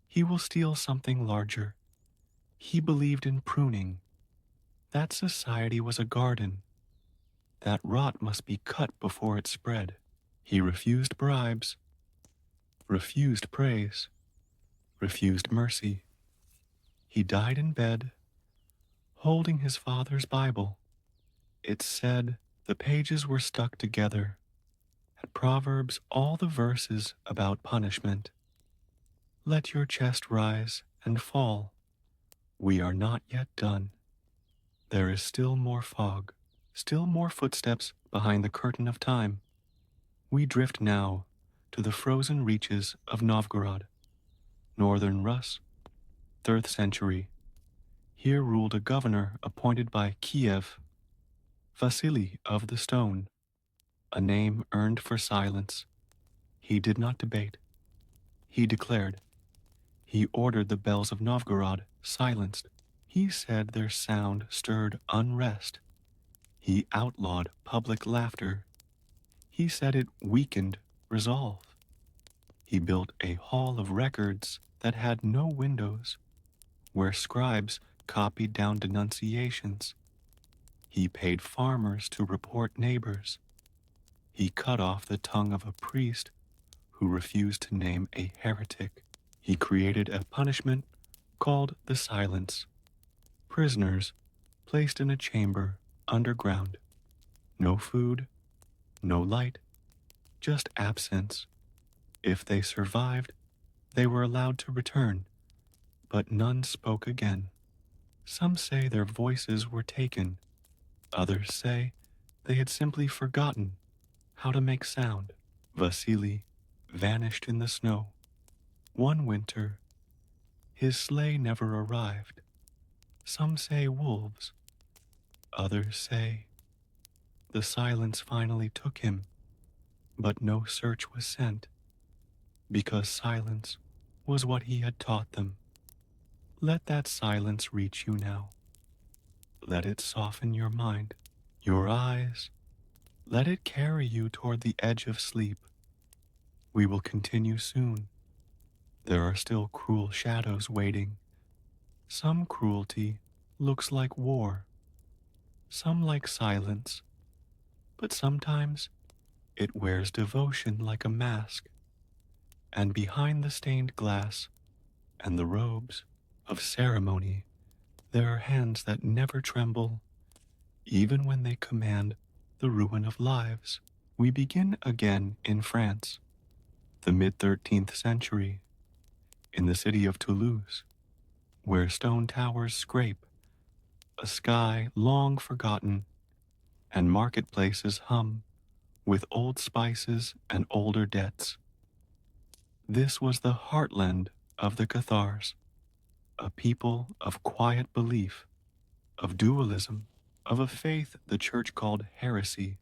he will steal something larger." He believed in pruning. That society was a garden. That rot must be cut before it spread. He refused bribes, refused praise, refused mercy. He died in bed, holding his father's Bible. It said the pages were stuck together. At Proverbs, all the verses about punishment. Let your chest rise and fall. We are not yet done. There is still more fog, still more footsteps behind the curtain of time. We drift now to the frozen reaches of Novgorod, northern Rus, 3rd century. Here ruled a governor appointed by Kiev, Vasily of the Stone, a name earned for silence. He did not debate. He declared. He ordered the bells of Novgorod silenced. He said their sound stirred unrest. He outlawed public laughter. He said it weakened resolve. He built a hall of records that had no windows, where scribes copied down denunciations. He paid farmers to report neighbors. He cut off the tongue of a priest who refused to name a heretic. He created a punishment called the silence. Prisoners placed in a chamber underground. No food, no light, just absence. If they survived, they were allowed to return, but none spoke again. Some say their voices were taken. Others say they had simply forgotten how to make sound. Vasily vanished in the snow. One winter, his sleigh never arrived. Some say wolves, others say the silence finally took him, but no search was sent, because silence was what he had taught them. Let that silence reach you now. Let it soften your mind, your eyes. Let it carry you toward the edge of sleep. We will continue soon. There are still cruel shadows waiting. Some cruelty looks like war, some like silence, but sometimes it wears devotion like a mask. And behind the stained glass and the robes of ceremony, there are hands that never tremble, even when they command the ruin of lives. We begin again in France, the mid-13th century, in the city of Toulouse, where stone towers scrape, a sky long forgotten, and marketplaces hum with old spices and older debts. This was the heartland of the Cathars, a people of quiet belief, of dualism, of a faith the church called heresy.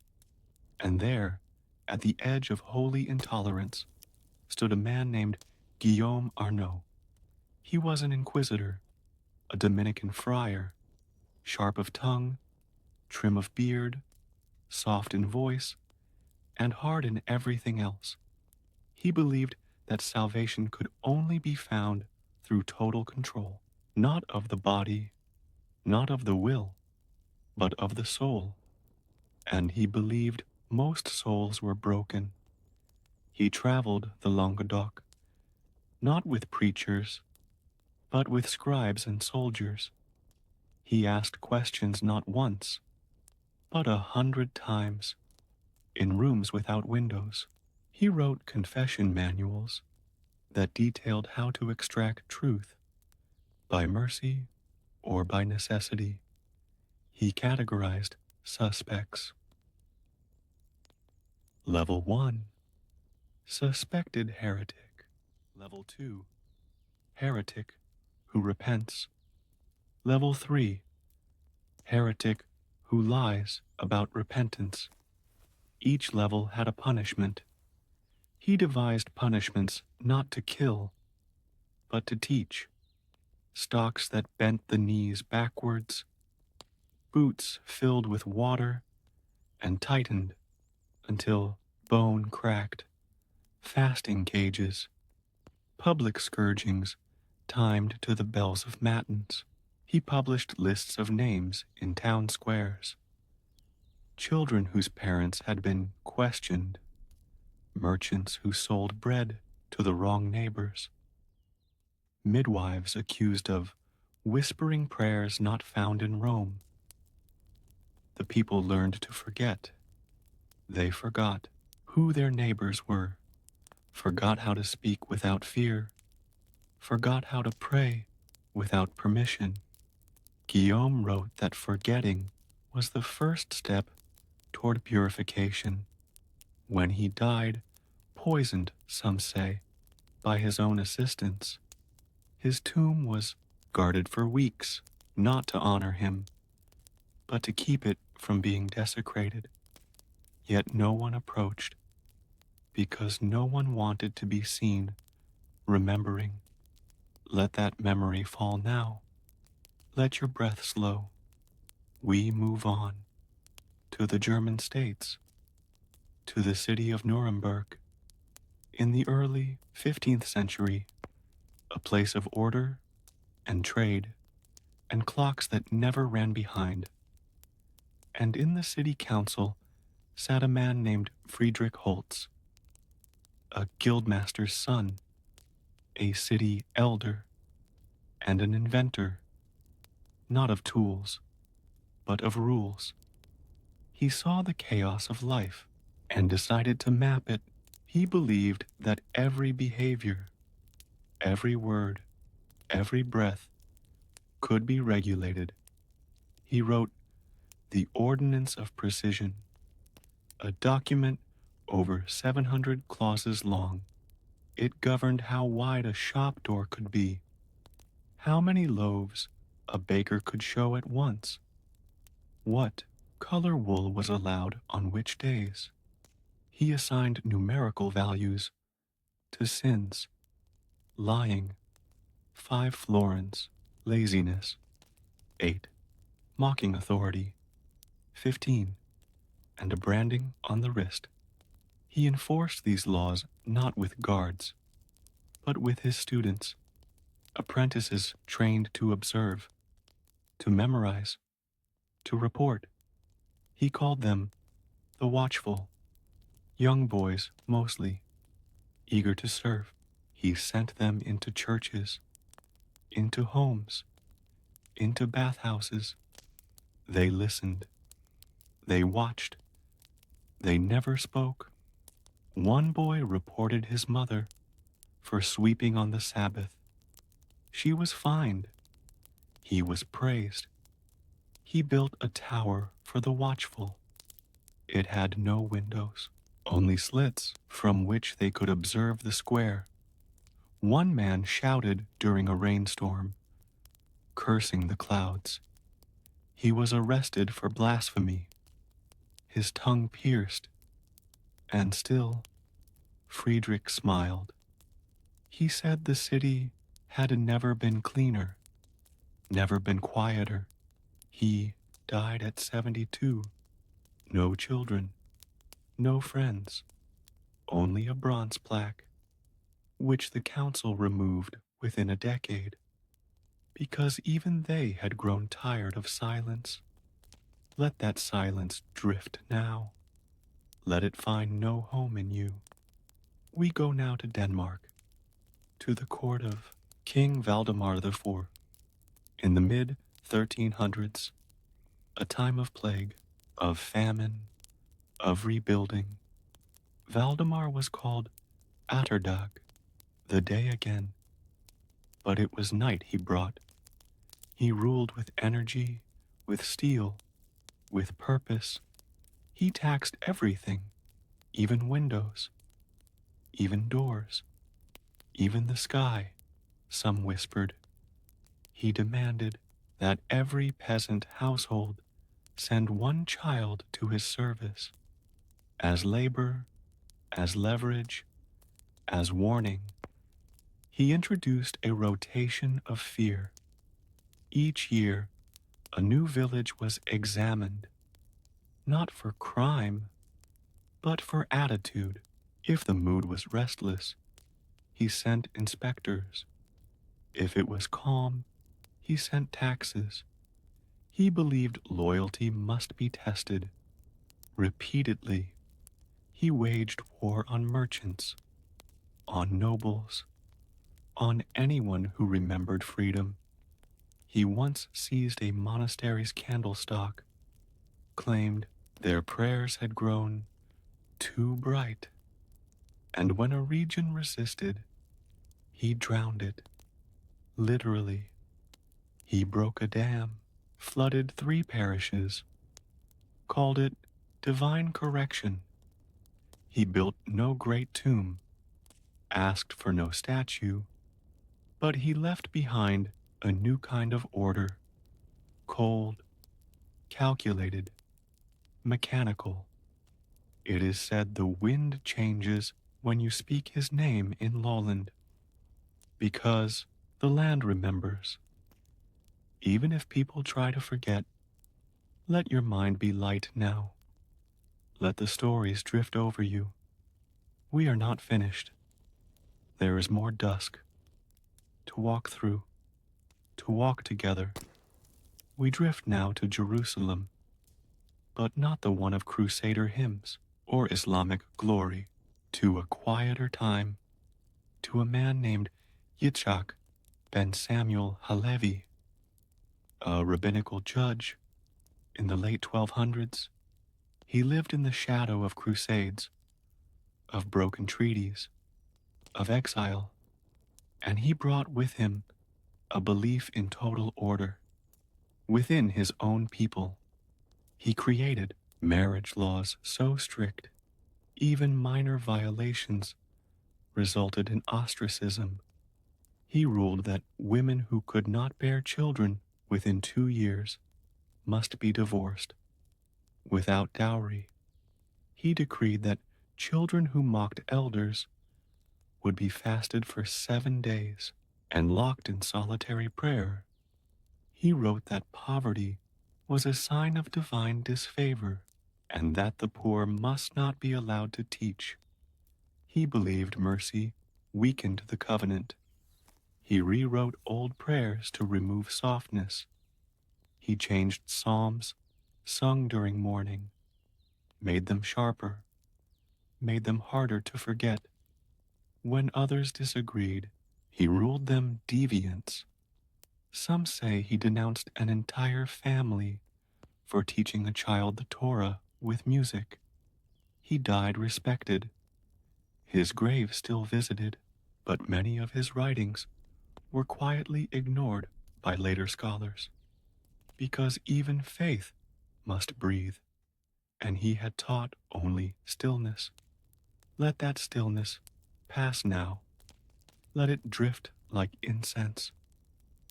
And there, at the edge of holy intolerance, stood a man named Guillaume Arnaud. He was an inquisitor, a Dominican friar, sharp of tongue, trim of beard, soft in voice, and hard in everything else. He believed that salvation could only be found through total control, not of the body, not of the will, but of the soul. And he believed most souls were broken. He traveled the Languedoc, not with preachers, but with scribes and soldiers. He asked questions not once, but 100 times, in rooms without windows. He wrote confession manuals that detailed how to extract truth by mercy or by necessity. He categorized suspects. Level 1, suspected heretic. Level 2, heretic who repents. Level 3, heretic who lies about repentance. Each level had a punishment. He devised punishments not to kill, but to teach. Stocks that bent the knees backwards, boots filled with water and tightened until bone cracked, fasting cages, public scourgings timed to the bells of matins. He published lists of names in town squares, children whose parents had been questioned, merchants who sold bread to the wrong neighbors, midwives accused of whispering prayers not found in Rome. The people learned to forget. They forgot who their neighbors were, forgot how to speak without fear, forgot how to pray without permission. Guillaume wrote that forgetting was the first step toward purification. When he died, poisoned, some say, by his own assistants, his tomb was guarded for weeks, not to honor him, but to keep it from being desecrated. Yet no one approached, because no one wanted to be seen remembering. Let that memory fall now. Let your breath slow. We move on to the German states, to the city of Nuremberg. In the early 15th century, a place of order and trade and clocks that never ran behind. And in the city council sat a man named Friedrich Holtz, a guildmaster's son, a city elder, and an inventor, not of tools, but of rules. He saw the chaos of life and decided to map it. He believed that every behavior, every word, every breath could be regulated. He wrote the Ordinance of Precision, a document over 700 clauses long. It governed how wide a shop door could be, how many loaves a baker could show at once what color wool was allowed on which days. He assigned numerical values to sins: lying, 5 florins; laziness, 8; mocking authority, 15; and a branding on the wrist. He enforced these laws not with guards, but with his students, apprentices trained to observe, to memorize, to report. He called them the watchful, young boys mostly, eager to serve. He sent them into churches, into homes, into bathhouses. They listened, they watched, they never spoke. One boy reported his mother for sweeping on the Sabbath. She was fined. He was praised. He built a tower for the watchful. It had no windows, only slits from which they could observe the square. One man shouted during a rainstorm, cursing the clouds. He was arrested for blasphemy, his tongue pierced, and still Friedrich smiled. He said the city had never been cleaner, never been quieter. He died at 72. No children, no friends, only a bronze plaque, which the council removed within a decade, because even they had grown tired of silence. Let that silence drift now. Let it find no home in you. We go now to Denmark, to the court of King Valdemar IV. In the mid-1300s, a time of plague, of famine, of rebuilding, Valdemar was called Atterdag, the day again. But it was night he brought. He ruled with energy, with steel, with purpose. He taxed everything, even windows, even doors, even the sky, some whispered. He demanded that every peasant household send one child to his service, as labor, as leverage, as warning. He introduced a rotation of fear. Each year, a new village was examined, not for crime, but for attitude. If the mood was restless, he sent inspectors. If it was calm, he sent taxes. He believed loyalty must be tested. Repeatedly, he waged war on merchants, on nobles, on anyone who remembered freedom. He once seized a monastery's candlestock, claimed their prayers had grown too bright, and when a region resisted, he drowned it. Literally, he broke a dam, flooded 3 parishes, called it divine correction. He built no great tomb, asked for no statue, but he left behind a new kind of order, cold, calculated, mechanical. It is said the wind changes when you speak his name in Lowland, because the land remembers. Even if people try to forget, let your mind be light now. Let the stories drift over you. We are not finished. There is more dusk to walk through, to walk together. We drift now to Jerusalem, but not the one of Crusader hymns or Islamic glory, to a quieter time, to a man named Yitzhak ben Samuel Halevi, a rabbinical judge in the late 1200s. He lived in the shadow of crusades, of broken treaties, of exile, and he brought with him a belief in total order. Within his own people, he created marriage laws so strict, even minor violations resulted in ostracism. He ruled that women who could not bear children within 2 years, must be divorced, without dowry. He decreed that children who mocked elders would be fasted for 7 days and locked in solitary prayer. He wrote that poverty was a sign of divine disfavor and that the poor must not be allowed to teach. He believed mercy weakened the covenant. He rewrote old prayers to remove softness. He changed psalms sung during mourning, made them sharper, made them harder to forget. When others disagreed, he ruled them deviants. Some say he denounced an entire family for teaching a child the Torah with music. He died respected, his grave still visited, but many of his writings were quietly ignored by later scholars, because even faith must breathe, and he had taught only stillness. Let that stillness pass now. Let it drift like incense.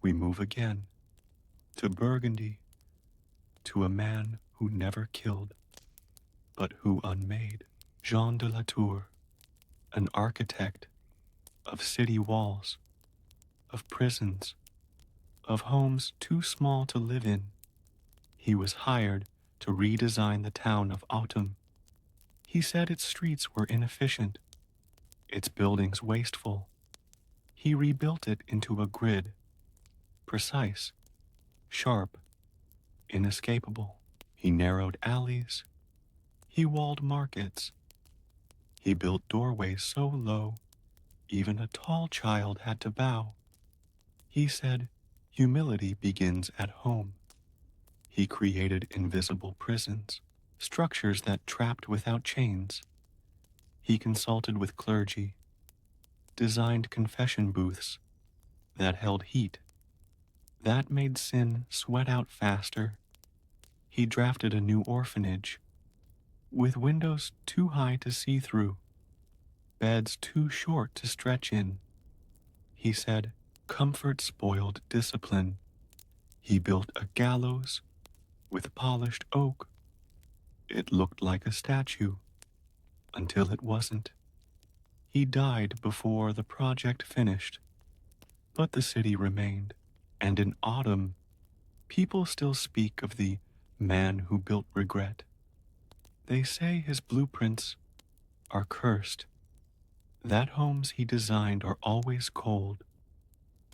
We move again to Burgundy, to a man who never killed, but who unmade. Jean de la Tour, an architect of city walls, of prisons, of homes too small to live in. He was hired to redesign the town of Autumn. He said its streets were inefficient, its buildings wasteful. He rebuilt it into a grid, precise, sharp, inescapable. He narrowed alleys. He walled markets. He built doorways so low, even a tall child had to bow. He said, humility begins at home. He created invisible prisons, structures that trapped without chains. He consulted with clergy, designed confession booths that held heat, that made sin sweat out faster. He drafted a new orphanage, with windows too high to see through, beds too short to stretch in. He said, comfort spoiled discipline. He built a gallows with polished oak. It looked like a statue until it wasn't. He died before the project finished, but the city remained, and in autumn, people still speak of the man who built regret. They say his blueprints are cursed, that homes he designed are always cold,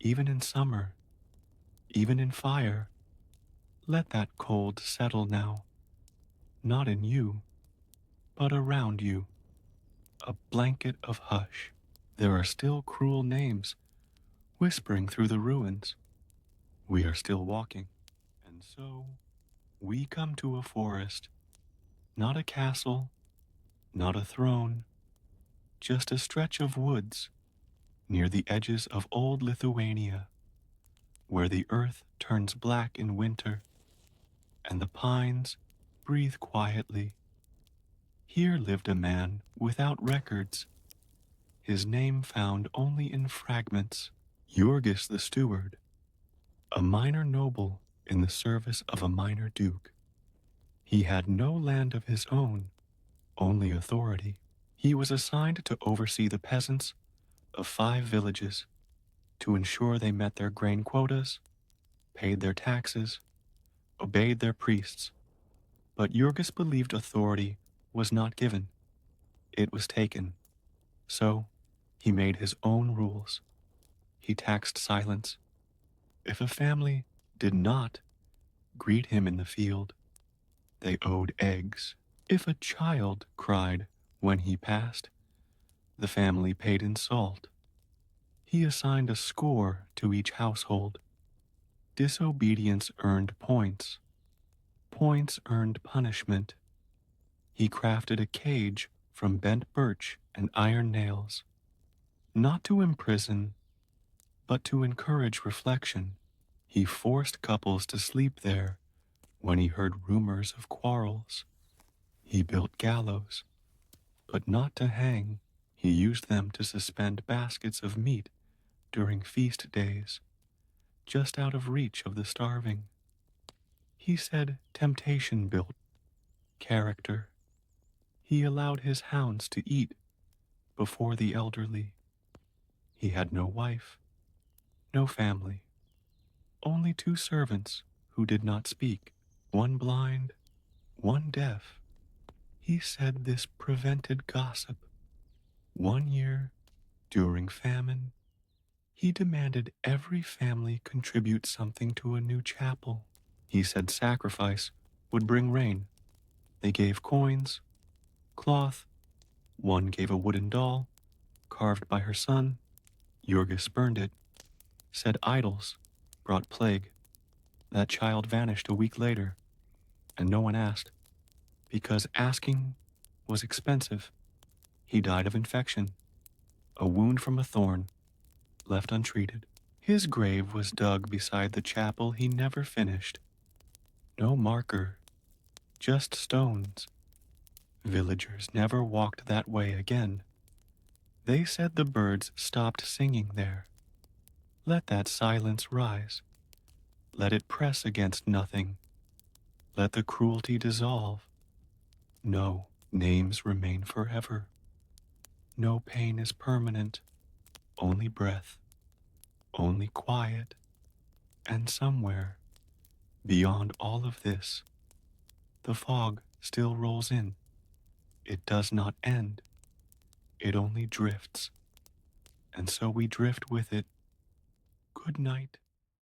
even in summer, even in fire. Let that cold settle now, not in you, but around you, a blanket of hush. There are still cruel names whispering through the ruins. We are still walking, and so we come to a forest, not a castle, not a throne, just a stretch of woods near the edges of old Lithuania, where the earth turns black in winter and the pines breathe quietly. Here lived a man without records, his name found only in fragments. Jurgis the steward, a minor noble in the service of a minor duke. He had no land of his own, only authority. He was assigned to oversee the peasants of 5 villages, to ensure they met their grain quotas, paid their taxes, obeyed their priests. But Jurgis believed authority was not given, it was taken. So he made his own rules. He taxed silence. If a family did not greet him in the field, they owed eggs. If a child cried when he passed, the family paid in salt. He assigned a score to each household. Disobedience earned points. Points earned punishment. He crafted a cage from bent birch and iron nails, not to imprison, but to encourage reflection. He forced couples to sleep there when he heard rumors of quarrels. He built gallows, but not to hang. He used them to suspend baskets of meat during feast days. just out of reach of the starving. He said temptation built character. He allowed his hounds to eat before the elderly. He had no wife, no family, only two servants who did not speak, one blind, one deaf. He said this prevented gossip. 1 year, during famine, he demanded every family contribute something to a new chapel. He said sacrifice would bring rain. They gave coins, cloth. One gave a wooden doll, carved by her son. Jurgis burned it. Said idols brought plague. That child vanished a week later, and no one asked, because asking was expensive. He died of infection, a wound from a thorn, left untreated. His grave was dug beside the chapel he never finished. No marker, just stones. Villagers never walked that way again. They said the birds stopped singing there. Let that silence rise. Let it press against nothing. Let the cruelty dissolve. No, names remain forever. No pain is permanent. Only breath. Only quiet. And somewhere, beyond all of this, the fog still rolls in. It does not end. It only drifts. And so we drift with it. Good night.